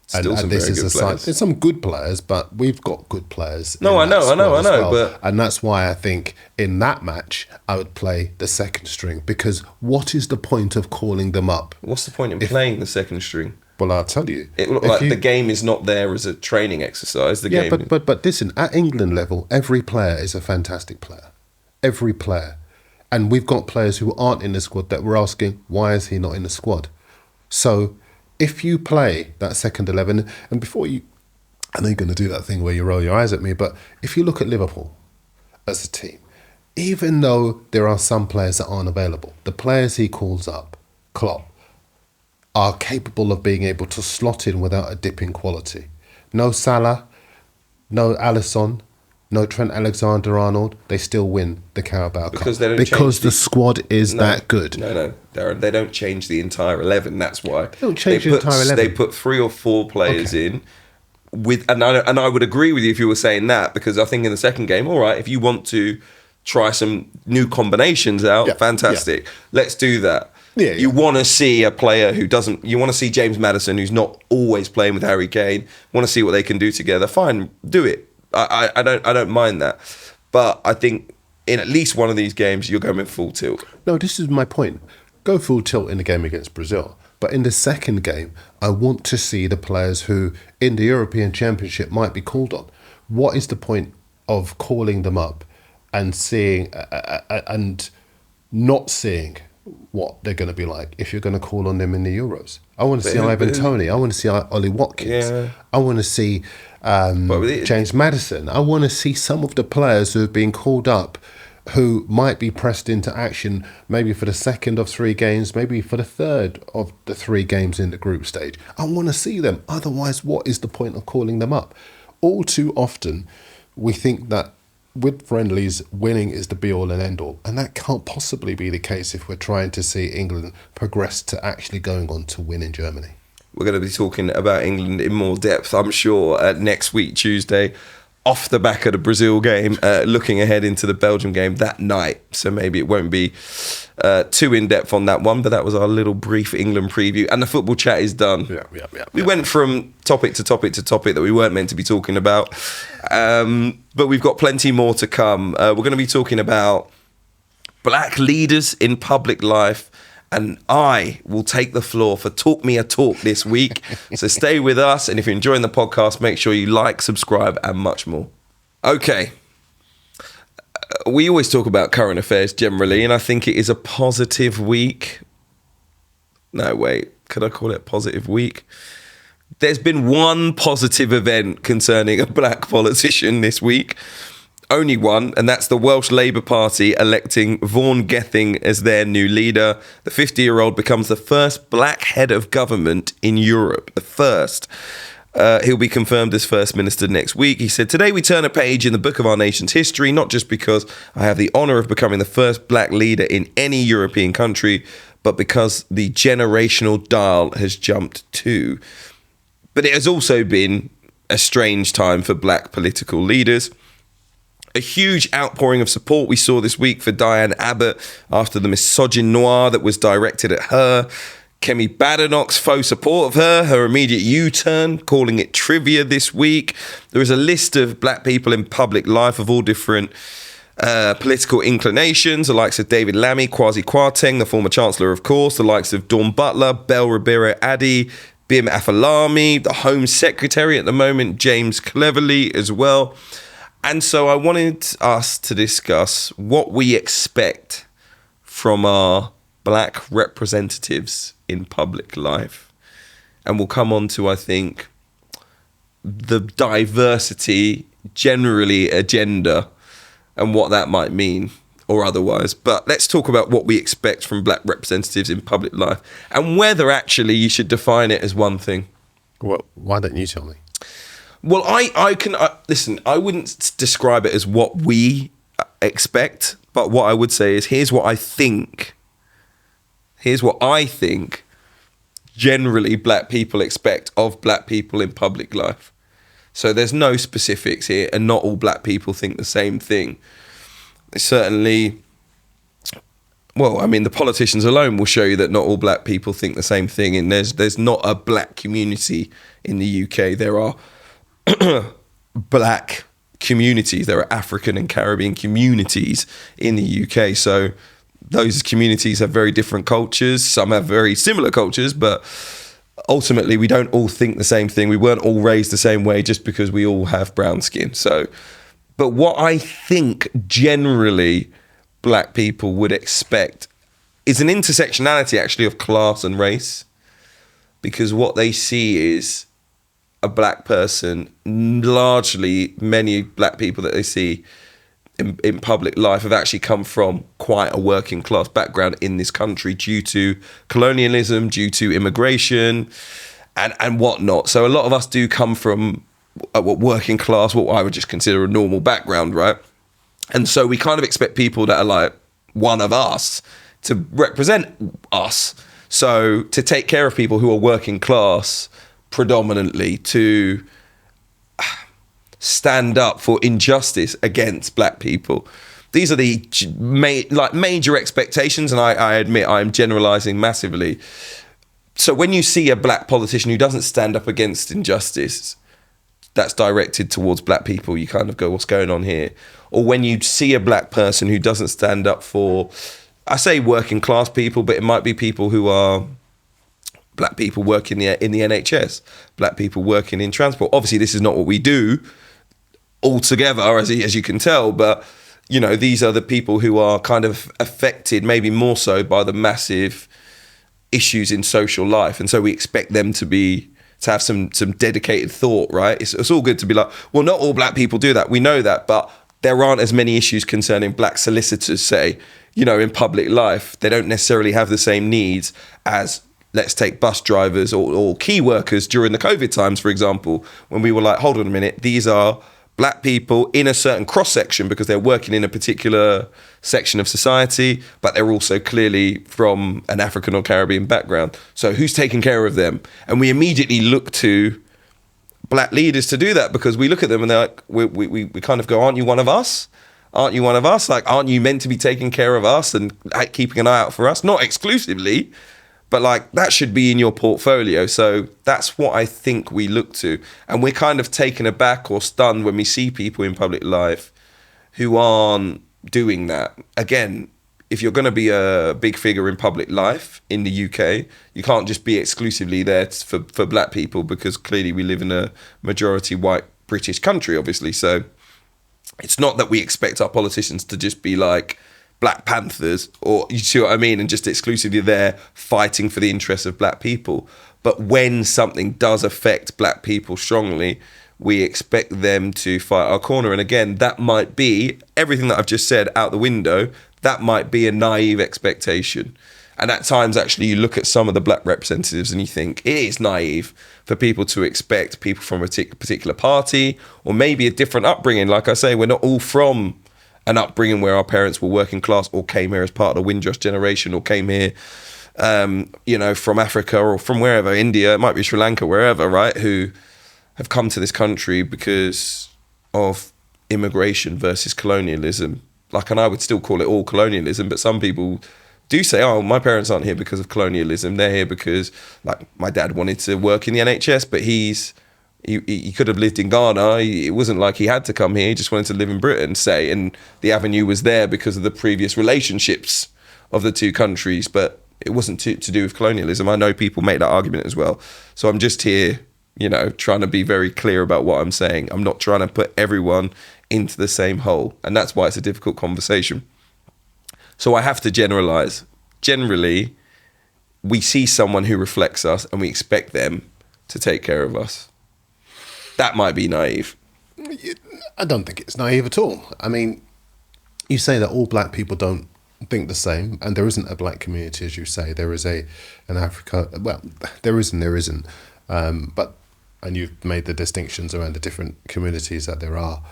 Still some very good players. There's some good players, but we've got good players. No, I know. And that's why I think in that match, I would play the second string, because what is the point of calling them up? What's the point in playing the second string? Well, I'll tell you. It looked like the game is not there as a training exercise. But listen, at England level, every player is a fantastic player. Every player. And we've got players who aren't in the squad that we're asking, why is he not in the squad? So if you play that second 11, and before I know you're going to do that thing where you roll your eyes at me, but if you look at Liverpool as a team, even though there are some players that aren't available, the players he calls up, Klopp, are capable of being able to slot in without a dip in quality. No Salah, no Alisson, no Trent Alexander-Arnold, they still win the Carabao Cup. Because the squad is that good. No, Darren, they don't change the entire 11, that's why. They don't change the entire 11. They put 3 or 4 players in, and I would agree with you if you were saying that, because I think in the second game, all right, if you want to try some new combinations out, fantastic. Yeah. Let's do that. Yeah. You want to see a player you want to see James Maddison, who's not always playing with Harry Kane, want to see what they can do together. Fine, do it. I don't mind that, but I think in at least one of these games you're going full tilt. No, this is my point. Go full tilt in the game against Brazil, but in the second game, I want to see the players who in the European Championship might be called on. What is the point of calling them up and seeing and not seeing what they're going to be like if you're going to call on them in the Euros? I want to see Ivan Toney. I want to see Ollie Watkins. Yeah. I want to see James Maddison. I want to see some of the players who have been called up who might be pressed into action maybe for the second of 3 games, maybe for the third of the 3 games in the group stage. I want to see them. Otherwise, what is the point of calling them up? All too often, we think that with friendlies, winning is the be-all and end-all. And that can't possibly be the case if we're trying to see England progress to actually going on to win in Germany. We're going to be talking about England in more depth, I'm sure, next week, Tuesday, off the back of the Brazil game, looking ahead into the Belgium game that night. So maybe it won't be too in-depth on that one, but that was our little brief England preview. And the football chat is done. We went from topic to topic to topic that we weren't meant to be talking about. But we've got plenty more to come. We're going to be talking about black leaders in public life. And I will take the floor for Talk Me a Talk this week. So stay with us. And if you're enjoying the podcast, make sure you like, subscribe, and much more. Okay. We always talk about current affairs generally, and I think it is a positive week. No, wait. Could I call it a positive week? There's been one positive event concerning a black politician this week. Only one, and that's the Welsh Labour Party electing Vaughan Gething as their new leader. The 50-year-old becomes the first black head of government in Europe. The first. He'll be confirmed as First Minister next week. He said, "Today we turn a page in the book of our nation's history, not just because I have the honour of becoming the first black leader in any European country, but because the generational dial has jumped too." But it has also been a strange time for black political leaders. A huge outpouring of support we saw this week for Diane Abbott after the misogynoir that was directed at her. Kemi Badenoch's faux support of her immediate U-turn, calling it trivia this week. There is a list of black people in public life of all different political inclinations, the likes of David Lammy, Kwasi Kwarteng, the former Chancellor, of course, the likes of Dawn Butler, Belle Ribera Addy, Bim Afalami, the Home Secretary at the moment, James Cleverly as well. And so I wanted us to discuss what we expect from our black representatives in public life. And we'll come on to, I think, the diversity generally agenda and what that might mean or otherwise. But let's talk about what we expect from black representatives in public life and whether actually you should define it as one thing. Well, why don't you tell me? Well, listen, I wouldn't describe it as what we expect, but what I would say is here's what I think generally black people expect of black people in public life. So there's no specifics here, and not all black people think the same thing. Certainly, well, I mean, the politicians alone will show you that not all black people think the same thing, and there's not a black community in the UK. There are black communities. There are African and Caribbean communities in the UK. So those communities have very different cultures. Some have very similar cultures, but ultimately we don't all think the same thing. We weren't all raised the same way just because we all have brown skin. So, but what I think generally black people would expect is an intersectionality actually of class and race, because what they see is a black person, largely many black people that they see in public life have actually come from quite a working class background in this country due to colonialism, due to immigration and whatnot. So a lot of us do come from a working class, what I would just consider a normal background, right? And so we kind of expect people that are like one of us to represent us. So to take care of people who are working class predominantly, to stand up for injustice against black people. These are the major expectations, and I admit I'm generalizing massively. So when you see a black politician who doesn't stand up against injustice that's directed towards black people, you kind of go, what's going on here? Or when you see a black person who doesn't stand up for, I say working class people, but it might be people who are black people working in the NHS, black people working in transport. Obviously, this is not what we do altogether, as you can tell, but you know, these are the people who are kind of affected, maybe more so, by the massive issues in social life, and so we expect them to have some dedicated thought, right? It's all good to be like, well, not all black people do that. We know that, but there aren't as many issues concerning black solicitors, say, you know, in public life. They don't necessarily have the same needs as, let's take bus drivers or key workers during the COVID times, for example, when we were like, hold on a minute, these are black people in a certain cross-section because they're working in a particular section of society, but they're also clearly from an African or Caribbean background. So who's taking care of them? And we immediately look to black leaders to do that, because we look at them and they're like, we kind of go, aren't you one of us? Aren't you one of us? Like, aren't you meant to be taking care of us and keeping an eye out for us? Not exclusively, but like that should be in your portfolio. So that's what I think we look to. And we're kind of taken aback or stunned when we see people in public life who aren't doing that. Again, if you're going to be a big figure in public life in the UK, you can't just be exclusively there for black people, because clearly we live in a majority white British country, obviously. So it's not that we expect our politicians to just be like Black Panthers, or you see what I mean, and just exclusively there fighting for the interests of black people. But when something does affect black people strongly, we expect them to fight our corner. And again, that might be everything that I've just said out the window. That might be a naive expectation. And at times, actually, you look at some of the black representatives and you think it is naive for people to expect people from a particular party, or maybe a different upbringing. Like I say, we're not all from an upbringing where our parents were working class, or came here as part of the Windrush generation, or came here, from Africa or from wherever, India, it might be Sri Lanka, wherever, right? Who have come to this country because of immigration versus colonialism. Like, and I would still call it all colonialism, but some people do say, oh, my parents aren't here because of colonialism. They're here because, like, my dad wanted to work in the NHS, but he could have lived in Ghana. It wasn't like he had to come here. He just wanted to live in Britain, say, and the avenue was there because of the previous relationships of the two countries, but it wasn't to do with colonialism. I know people make that argument as well. So I'm just here, trying to be very clear about what I'm saying. I'm not trying to put everyone into the same hole, and that's why it's a difficult conversation. So I have to generalize. Generally, we see someone who reflects us and we expect them to take care of us. That might be naive. I don't think it's naive at all. I mean, you say that all black people don't think the same, and there isn't a black community, as you say. There is an Africa. Well, there isn't. And you've made the distinctions around the different communities that there are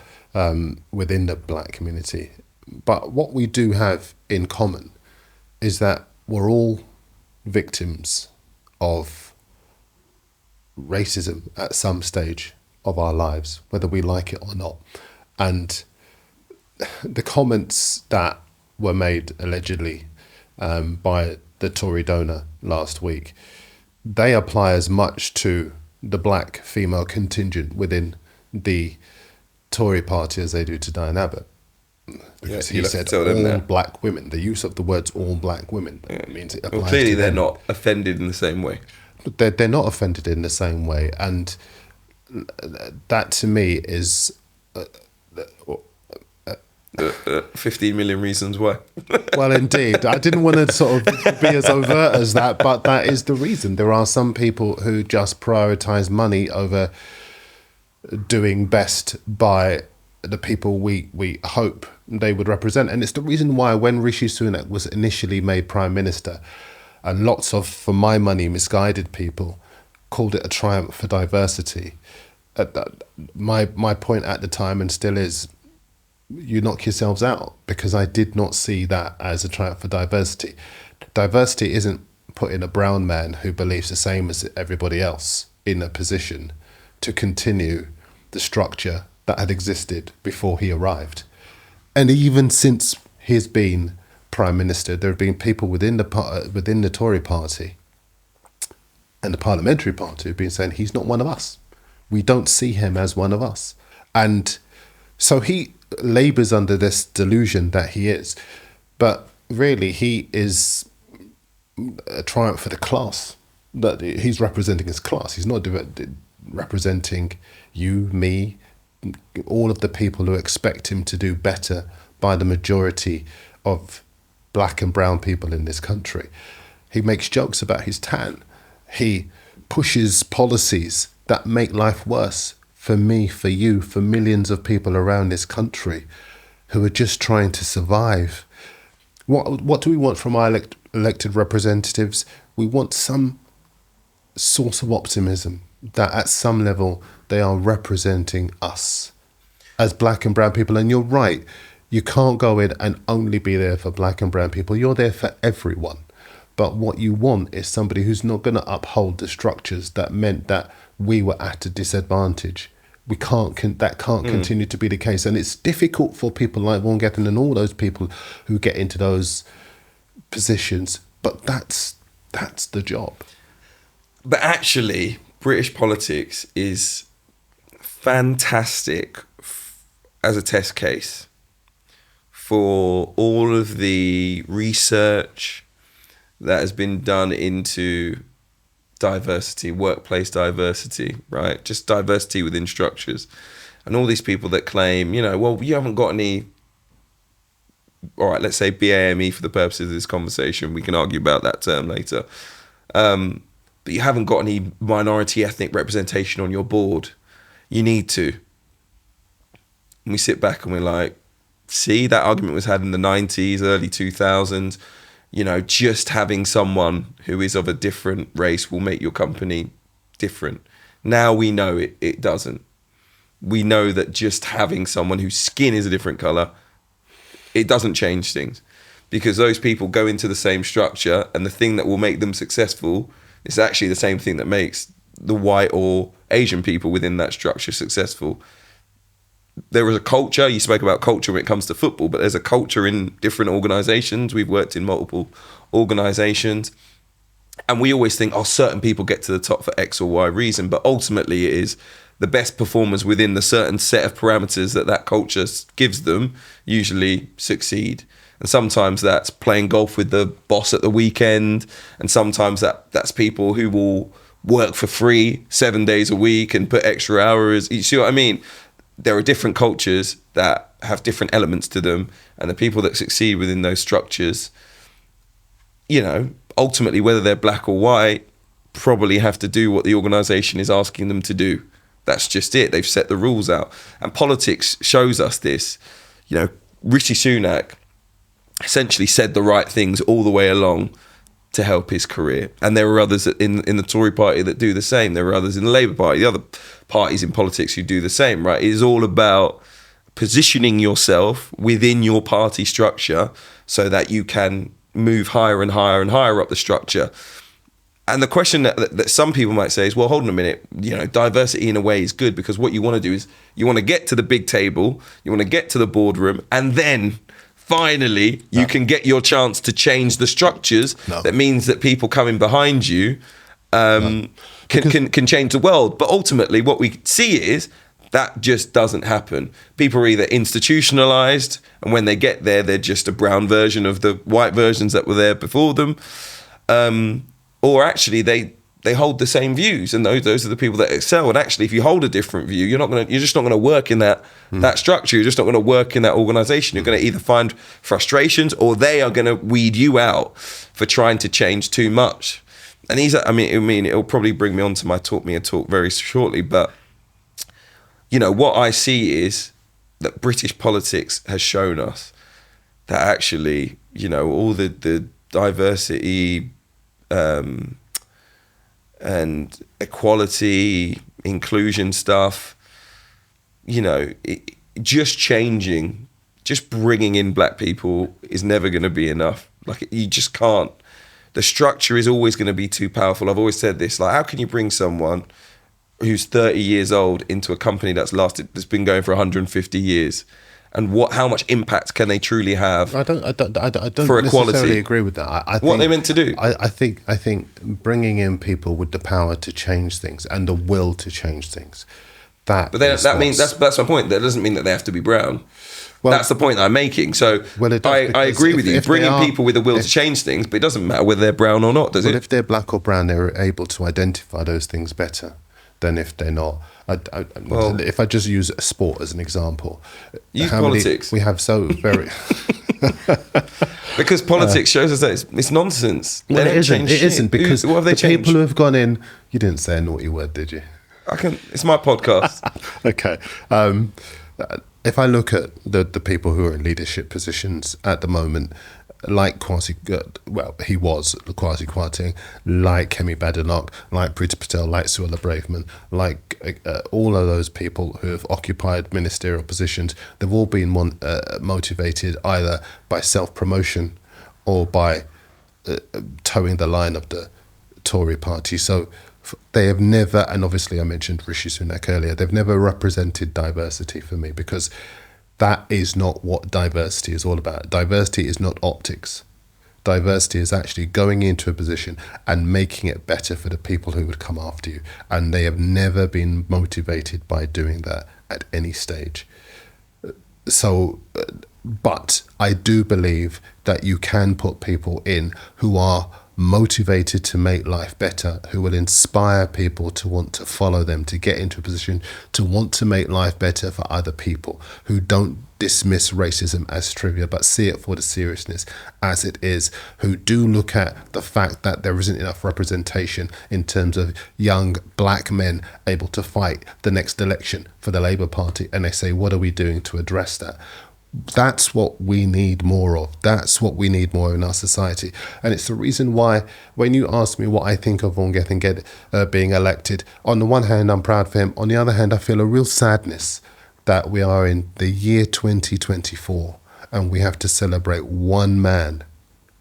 within the black community. But what we do have in common is that we're all victims of racism at some stage of our lives, whether we like it or not. And the comments that were made allegedly by the Tory donor last week, they apply as much to the black female contingent within the Tory party as they do to Diane Abbott. Because he said all black women. The use of the words all black women means it applies clearly to they're them. not offended in the same way. They're not offended in the same way. And that to me is 15 million reasons why. Well, indeed. I didn't want to sort of be as overt as that, but that is the reason. There are some people who just prioritise money over doing best by the people we hope they would represent. And it's the reason why when Rishi Sunak was initially made Prime Minister, and lots of, for my money, misguided people called it a triumph for diversity. My point at the time, and still is, you knock yourselves out, because I did not see that as a triumph for diversity. Diversity isn't putting a brown man who believes the same as everybody else in a position to continue the structure that had existed before he arrived. And even since he's been Prime Minister, there have been people within the Tory party and the parliamentary party who've been saying he's not one of us. We don't see him as one of us. And so he labours under this delusion that he is. But really, he is a triumph for the class. That he's representing his class. He's not representing you, me, all of the people who expect him to do better by the majority of black and brown people in this country. He makes jokes about his tan. He pushes policies that make life worse for me, for you, for millions of people around this country who are just trying to survive. What do we want from our elected representatives? We want some source of optimism that at some level they are representing us as black and brown people. And you're right, you can't go in and only be there for black and brown people. You're there for everyone. But what you want is somebody who's not going to uphold the structures that meant that we were at a disadvantage. That can't continue to be the case. And it's difficult for people like Vaughan Gething and all those people who get into those positions. But that's the job. But actually, British politics is fantastic as a test case for all of the research that has been done into diversity, workplace diversity, right? Just diversity within structures. And all these people that claim, well, you haven't got any, all right, let's say BAME for the purposes of this conversation. We can argue about that term later. But you haven't got any minority ethnic representation on your board. You need to. And we sit back and we're like, see, that argument was had in the 90s, early 2000s. Just having someone who is of a different race will make your company different. Now we know it doesn't. We know that just having someone whose skin is a different color, it doesn't change things, because those people go into the same structure, and the thing that will make them successful is actually the same thing that makes the white or Asian people within that structure successful. There is a culture. You spoke about culture when it comes to football, but there's a culture in different organizations. We've worked in multiple organizations, and we always think, certain people get to the top for X or Y reason, but ultimately it is the best performers within the certain set of parameters that culture gives them usually succeed. And sometimes that's playing golf with the boss at the weekend, and sometimes that's people who will work for free 7 days a week and put extra hours. You see what I mean? There are different cultures that have different elements to them, and the people that succeed within those structures, ultimately, whether they're black or white, probably have to do what the organization is asking them to do. That's just it. They've set the rules out. And politics shows us this. Rishi Sunak essentially said the right things all the way along to help his career. And there are others in the Tory party that do the same. There are others in the Labour Party, the other parties in politics who do the same, right? It is all about positioning yourself within your party structure so that you can move higher and higher and higher up the structure. And the question that some people might say is, well, hold on a minute, diversity in a way is good, because what you want to do is you want to get to the big table, you want to get to the boardroom, and then finally you can get your chance to change the structures. That means that people coming behind you can change the world. But ultimately what we see is that just doesn't happen. People are either institutionalized, and when they get there, they're just a brown version of the white versions that were there before them. Or actually they hold the same views, and those are the people that excel. And actually, if you hold a different view, you're just not gonna work in that structure. You're just not gonna work in that organization. You're gonna either find frustrations, or they are gonna weed you out for trying to change too much. And it'll probably bring me on to my talk very shortly, but what I see is that British politics has shown us that actually, all the diversity and equality, inclusion stuff, just bringing in black people is never going to be enough. Like, you just can't. The structure is always going to be too powerful. I've always said this, like, how can you bring someone who's 30 years old into a company that's been going for 150 years? And how much impact can they truly have? I don't for equality. Necessarily agree with that. I think, what are they meant to do? I think bringing in people with the power to change things and the will to change things. That means that's my point. That doesn't mean that they have to be brown. Well, that's the point I'm making. So I agree with you. Bringing people with the will to change things, but it doesn't matter whether they're brown or not, does it? If they're black or brown, they're able to identify those things better than if they're not. If I just use sport as an example, use politics. We have so very because politics shows us that it's nonsense. Well, it isn't because what have they changed? People who have gone in. You didn't say a naughty word, did you? It's my podcast. Okay. If I look at the people who are in leadership positions at the moment, like he was Kwasi Kwarteng, like Kemi Badenoch, like Priti Patel, like Suella Braverman, like all of those people who have occupied ministerial positions, they've all been motivated either by self-promotion or by towing the line of the Tory party. So they have never, and obviously I mentioned Rishi Sunak earlier, they've never represented diversity for me, because that is not what diversity is all about. Diversity is not optics. Diversity is actually going into a position and making it better for the people who would come after you. And they have never been motivated by doing that at any stage. So But I do believe that you can put people in who are motivated to make life better, who will inspire people to want to follow them, to get into a position to want to make life better for other people, who don't dismiss racism as trivia but see it for the seriousness as it is, who do look at the fact that there isn't enough representation in terms of young black men able to fight the next election for the Labour Party, and they say, what are we doing to address that? That's what we need more of. That's what we need more in our society. And it's the reason why when you ask me what I think of Ongeth being elected, on the one hand, I'm proud for him. On the other hand, I feel a real sadness that we are in the year 2024 and we have to celebrate one man,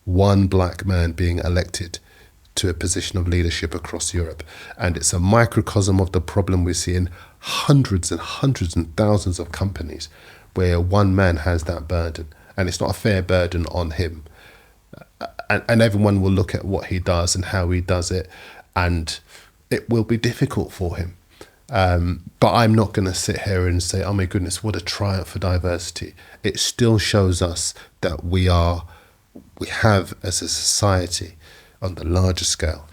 one black man being elected to a position of leadership across Europe. And it's a microcosm of the problem we see in hundreds and hundreds and thousands of companies where one man has that burden, and it's not a fair burden on him. And everyone will look at what he does and how he does it, and it will be difficult for him. But I'm not going to sit here and say, oh my goodness, what a triumph for diversity. It still shows us that we have as a society on the larger scale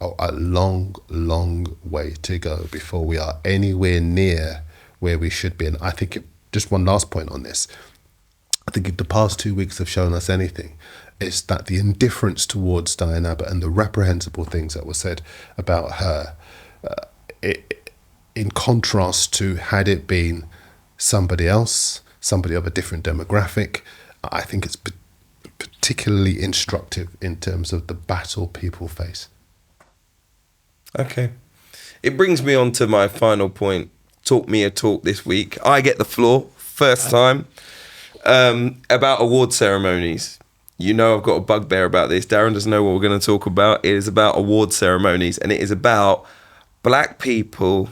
a long, long way to go before we are anywhere near where we should be. And I think just one last point on this. I think if the past 2 weeks have shown us anything, it's that the indifference towards Diane Abbott and the reprehensible things that were said about her, in contrast to had it been somebody else, somebody of a different demographic, I think it's particularly instructive in terms of the battle people face. Okay. It brings me on to my final point. Talk me a talk this week. I get the floor, first time, about award ceremonies. You know I've got a bugbear about this. Darren doesn't know what we're going to talk about. It is about award ceremonies, and it is about black people.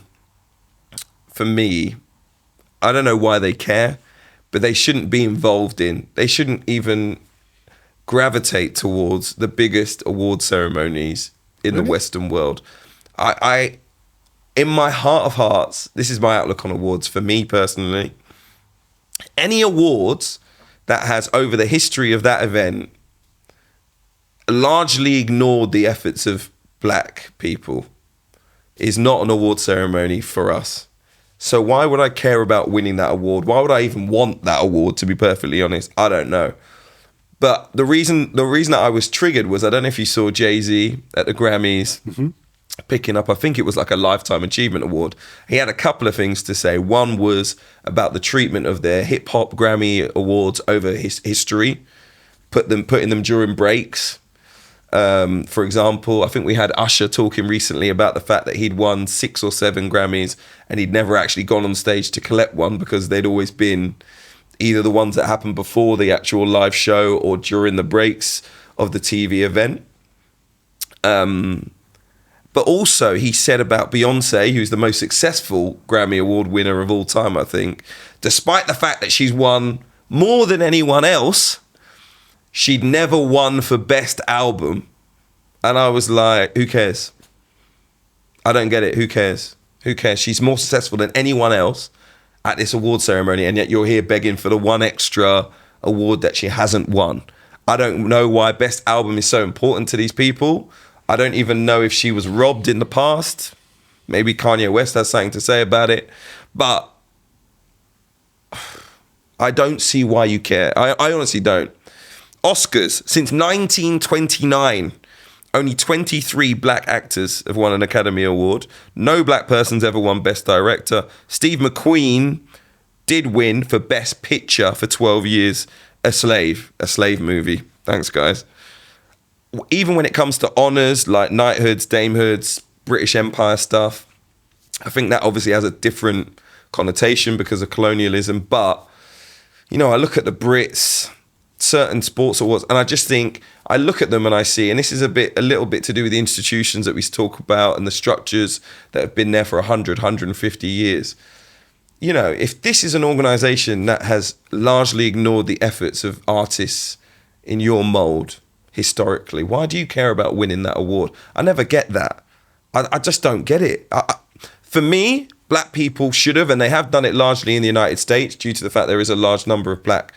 For me, I don't know why they care, but they shouldn't be involved in. They shouldn't even gravitate towards the biggest award ceremonies in the Western world. I in my heart of hearts, this is my outlook on awards for me personally. Any awards that has, over the history of that event, largely ignored the efforts of black people is not an award ceremony for us. So why would I care about winning that award? Why would I even want that award, to be perfectly honest? I don't know. But the reason that I was triggered was, I don't know if you saw Jay-Z at the Grammys, picking up, I think it was like a Lifetime Achievement Award. He had a couple of things to say. One was about the treatment of their hip hop Grammy Awards over history, putting them during breaks. For example, I think we had Usher talking recently about the fact that he'd won 6 or 7 Grammys and he'd never actually gone on stage to collect one because they'd always been either the ones that happened before the actual live show or during the breaks of the TV event. But also he said about Beyonce, who's the most successful Grammy Award winner of all time, I think, despite the fact that she's won more than anyone else, she'd never won for Best Album. And I was like, who cares? I don't get it. Who cares? Who cares? She's more successful than anyone else at this award ceremony, and yet you're here begging for the one extra award that she hasn't won. I don't know why Best Album is so important to these people. I don't even know if she was robbed in the past. Maybe Kanye West has something to say about it. But I don't see why you care. I honestly don't. Oscars, since 1929, only 23 black actors have won an Academy Award. No black person's ever won Best Director. Steve McQueen did win for Best Picture for 12 years. A Slave movie. Thanks, guys. Even when it comes to honours like knighthoods, damehoods, British Empire stuff, I think that obviously has a different connotation because of colonialism. But, you know, I look at the Brits, certain sports awards, and I just think, I look at them and I see, and this is a little bit to do with the institutions that we talk about and the structures that have been there for 100, 150 years. You know, if this is an organisation that has largely ignored the efforts of artists in your mould historically, why do you care about winning that award? I never get that. I just don't get it. For me, black people should have, and they have done it largely in the United States due to the fact there is a large number of black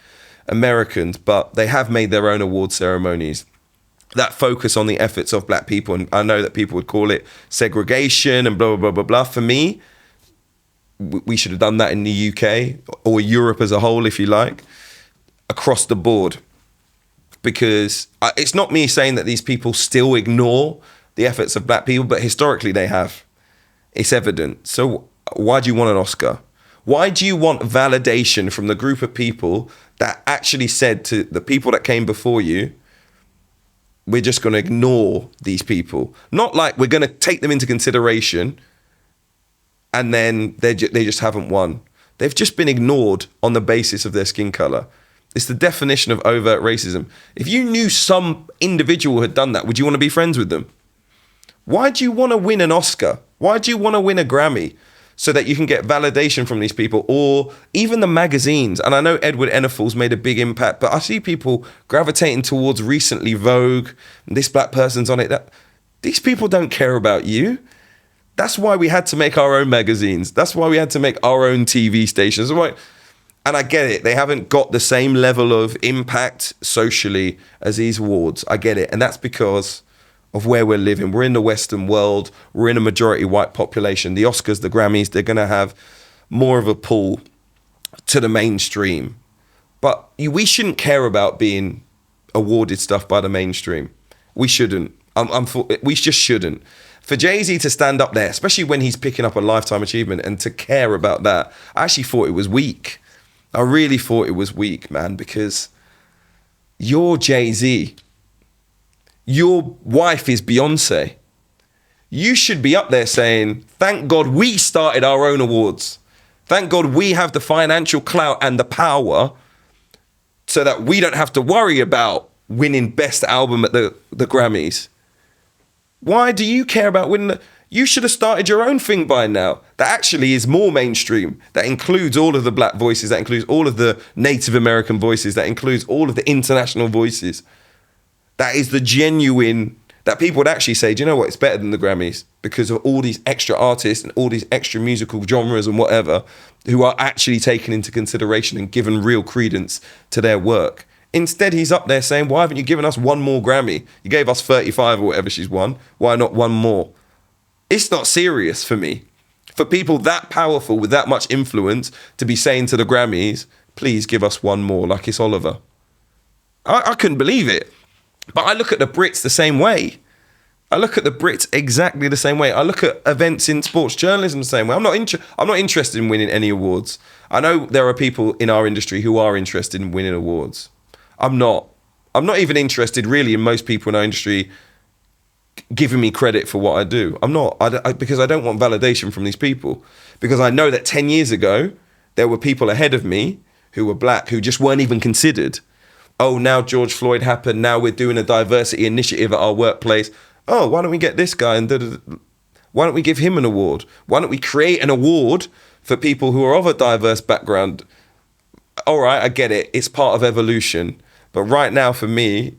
Americans, but they have made their own award ceremonies that focus on the efforts of black people. And I know that people would call it segregation and blah, blah, blah, blah, blah. For me, we should have done that in the UK or Europe as a whole, if you like, across the board. Because it's not me saying that these people still ignore the efforts of black people, but historically they have. It's evident. So why do you want an Oscar? Why do you want validation from the group of people that actually said to the people that came before you, we're just going to ignore these people? Not like we're going to take them into consideration and then they just haven't won. They've just been ignored on the basis of their skin color. It's the definition of overt racism. If you knew some individual had done that, would you want to be friends with them? Why do you want to win an Oscar? Why do you want to win a Grammy? So that you can get validation from these people, or even the magazines. And I know Edward Enninful's made a big impact, but I see people gravitating towards recently Vogue, and this black person's on it. These people don't care about you. That's why we had to make our own magazines. That's why we had to make our own TV stations. And I get it. They haven't got the same level of impact socially as these awards. I get it. And that's because of where we're living. We're in the Western world. We're in a majority white population. The Oscars, the Grammys, they're going to have more of a pull to the mainstream. But we shouldn't care about being awarded stuff by the mainstream. We shouldn't. We just shouldn't. For Jay-Z to stand up there, especially when he's picking up a lifetime achievement, and to care about that, I actually thought it was weak. I really thought it was weak, man, because you're Jay-Z. Your wife is Beyonce. You should be up there saying, thank God we started our own awards. Thank God we have the financial clout and the power so that we don't have to worry about winning best album at the Grammys. Why do you care about winning? You should have started your own thing by now that actually is more mainstream, that includes all of the black voices, that includes all of the Native American voices, that includes all of the international voices. That is the genuine, that people would actually say, do you know what, it's better than the Grammys because of all these extra artists and all these extra musical genres and whatever who are actually taken into consideration and given real credence to their work. Instead, he's up there saying, why haven't you given us one more Grammy? You gave us 35 or whatever she's won. Why not one more? It's not serious for me. For people that powerful with that much influence to be saying to the Grammys, please give us one more, like it's Oliver. I couldn't believe it. But I look at the Brits the same way. I look at the Brits exactly the same way. I look at events in sports journalism the same way. I'm not interested in winning any awards. I know there are people in our industry who are interested in winning awards. I'm not even interested really in most people in our industry giving me credit for what I do. I'm not, because I don't want validation from these people. Because I know that 10 years ago, there were people ahead of me who were black who just weren't even considered. Oh, now George Floyd happened. Now we're doing a diversity initiative at our workplace. Oh, why don't we get this guy? And why don't we give him an award? Why don't we create an award for people who are of a diverse background? All right, I get it. It's part of evolution. But right now, for me,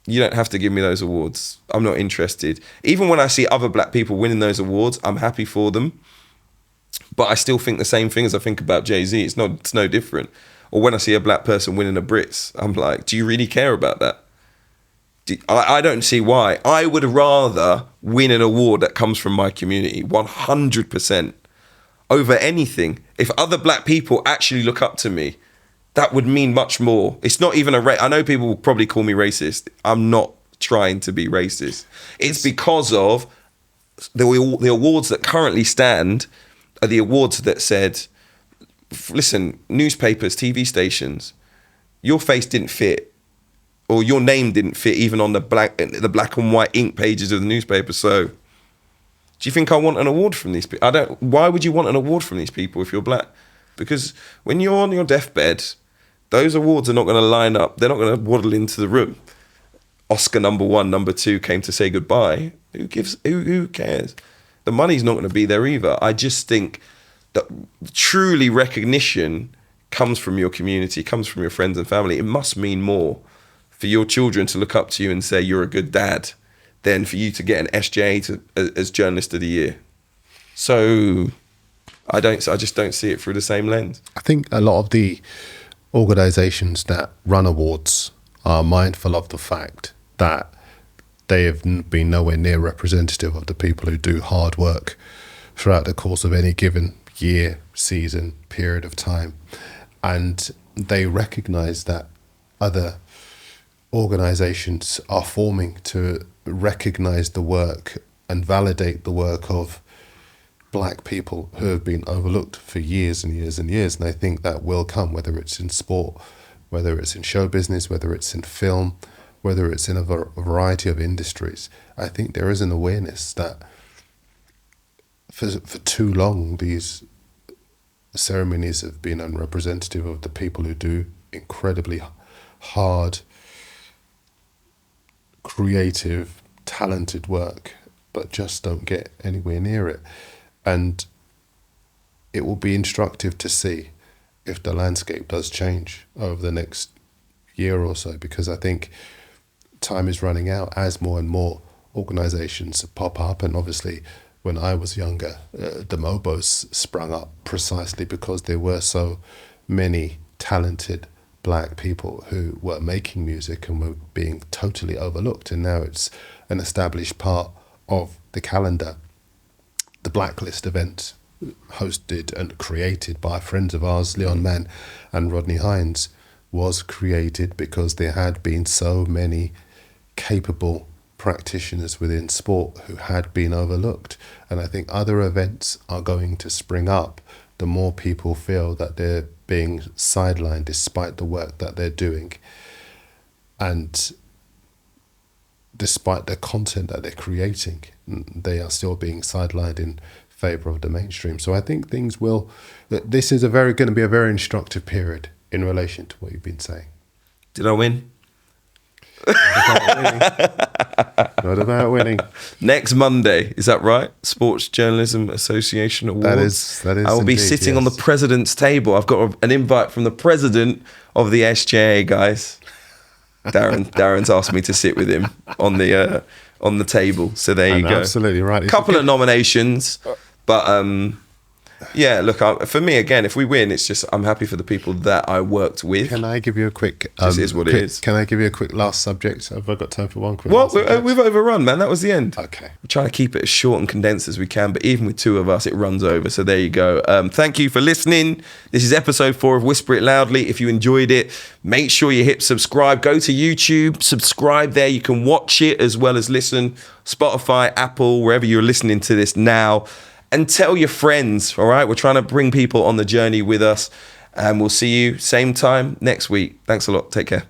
you don't have to give me those awards. I'm not interested. Even when I see other black people winning those awards, I'm happy for them. But I still think the same thing as I think about Jay-Z. It's no different. Or when I see a black person winning a Brits, I'm like, do you really care about that? I don't see why. I would rather win an award that comes from my community, 100%, over anything. If other black people actually look up to me, that would mean much more. It's not even I know people will probably call me racist. I'm not trying to be racist. It's because of the awards that currently stand are the awards that said, listen, newspapers, TV stations, your face didn't fit, or your name didn't fit even on the black and white ink pages of the newspaper. So, do you think I want an award from these people? Why would you want an award from these people if you're black? Because when you're on your deathbed, those awards are not going to line up. They're not going to waddle into the room. Oscar number 1, number 2 came to say goodbye. Who cares? The money's not going to be there either. I just think that truly recognition comes from your community, comes from your friends and family. It must mean more for your children to look up to you and say you're a good dad than for you to get an SJ as Journalist of the Year. So I just don't see it through the same lens. I think a lot of the organisations that run awards are mindful of the fact that they have been nowhere near representative of the people who do hard work throughout the course of any given year, season, period of time. And they recognise that other organisations are forming to recognise the work and validate the work of black people who have been overlooked for years and years and years. And I think that will come, whether it's in sport, whether it's in show business, whether it's in film, whether it's in a variety of industries. I think there is an awareness that for too long these ceremonies have been unrepresentative of the people who do incredibly hard, creative, talented work, but just don't get anywhere near it. And it will be instructive to see if the landscape does change over the next year or so, because I think time is running out as more and more organisations pop up. And obviously, when I was younger, the Mobos sprung up precisely because there were so many talented black people who were making music and were being totally overlooked. And now it's an established part of the calendar. The Blacklist event, hosted and created by friends of ours, Leon Mann and Rodney Hines, was created because there had been so many capable practitioners within sport who had been overlooked. And I think other events are going to spring up the more people feel that they're being sidelined despite the work that they're doing, and despite the content that they're creating, they are still being sidelined in favour of the mainstream. So I think this is going to be a very instructive period in relation to what you've been saying. Did I win? Not about winning. Next Monday, is that right? Sports Journalism Association Awards. That is. I will be sitting on the president's table. I've got an invite from the president of the SJA, guys. Darren's asked me to sit with him on the table. So there you go. Absolutely right. A couple of nominations, but yeah. Look, for me again, if we win, it's just I'm happy for the people that I worked with. Can I give you a quick? This is what it is. Can I give you a quick last subject? Have I got time for one quick? What? We've overrun, man. That was the end. Okay. We're trying to keep it as short and condensed as we can, but even with two of us, it runs over. So there you go. Thank you for listening. This is episode 4 of Whisper It Loudly. If you enjoyed it, make sure you hit subscribe. Go to YouTube, subscribe there. You can watch it as well as listen. Spotify, Apple, wherever you're listening to this now. And tell your friends, all right? We're trying to bring people on the journey with us. And we'll see you same time next week. Thanks a lot. Take care.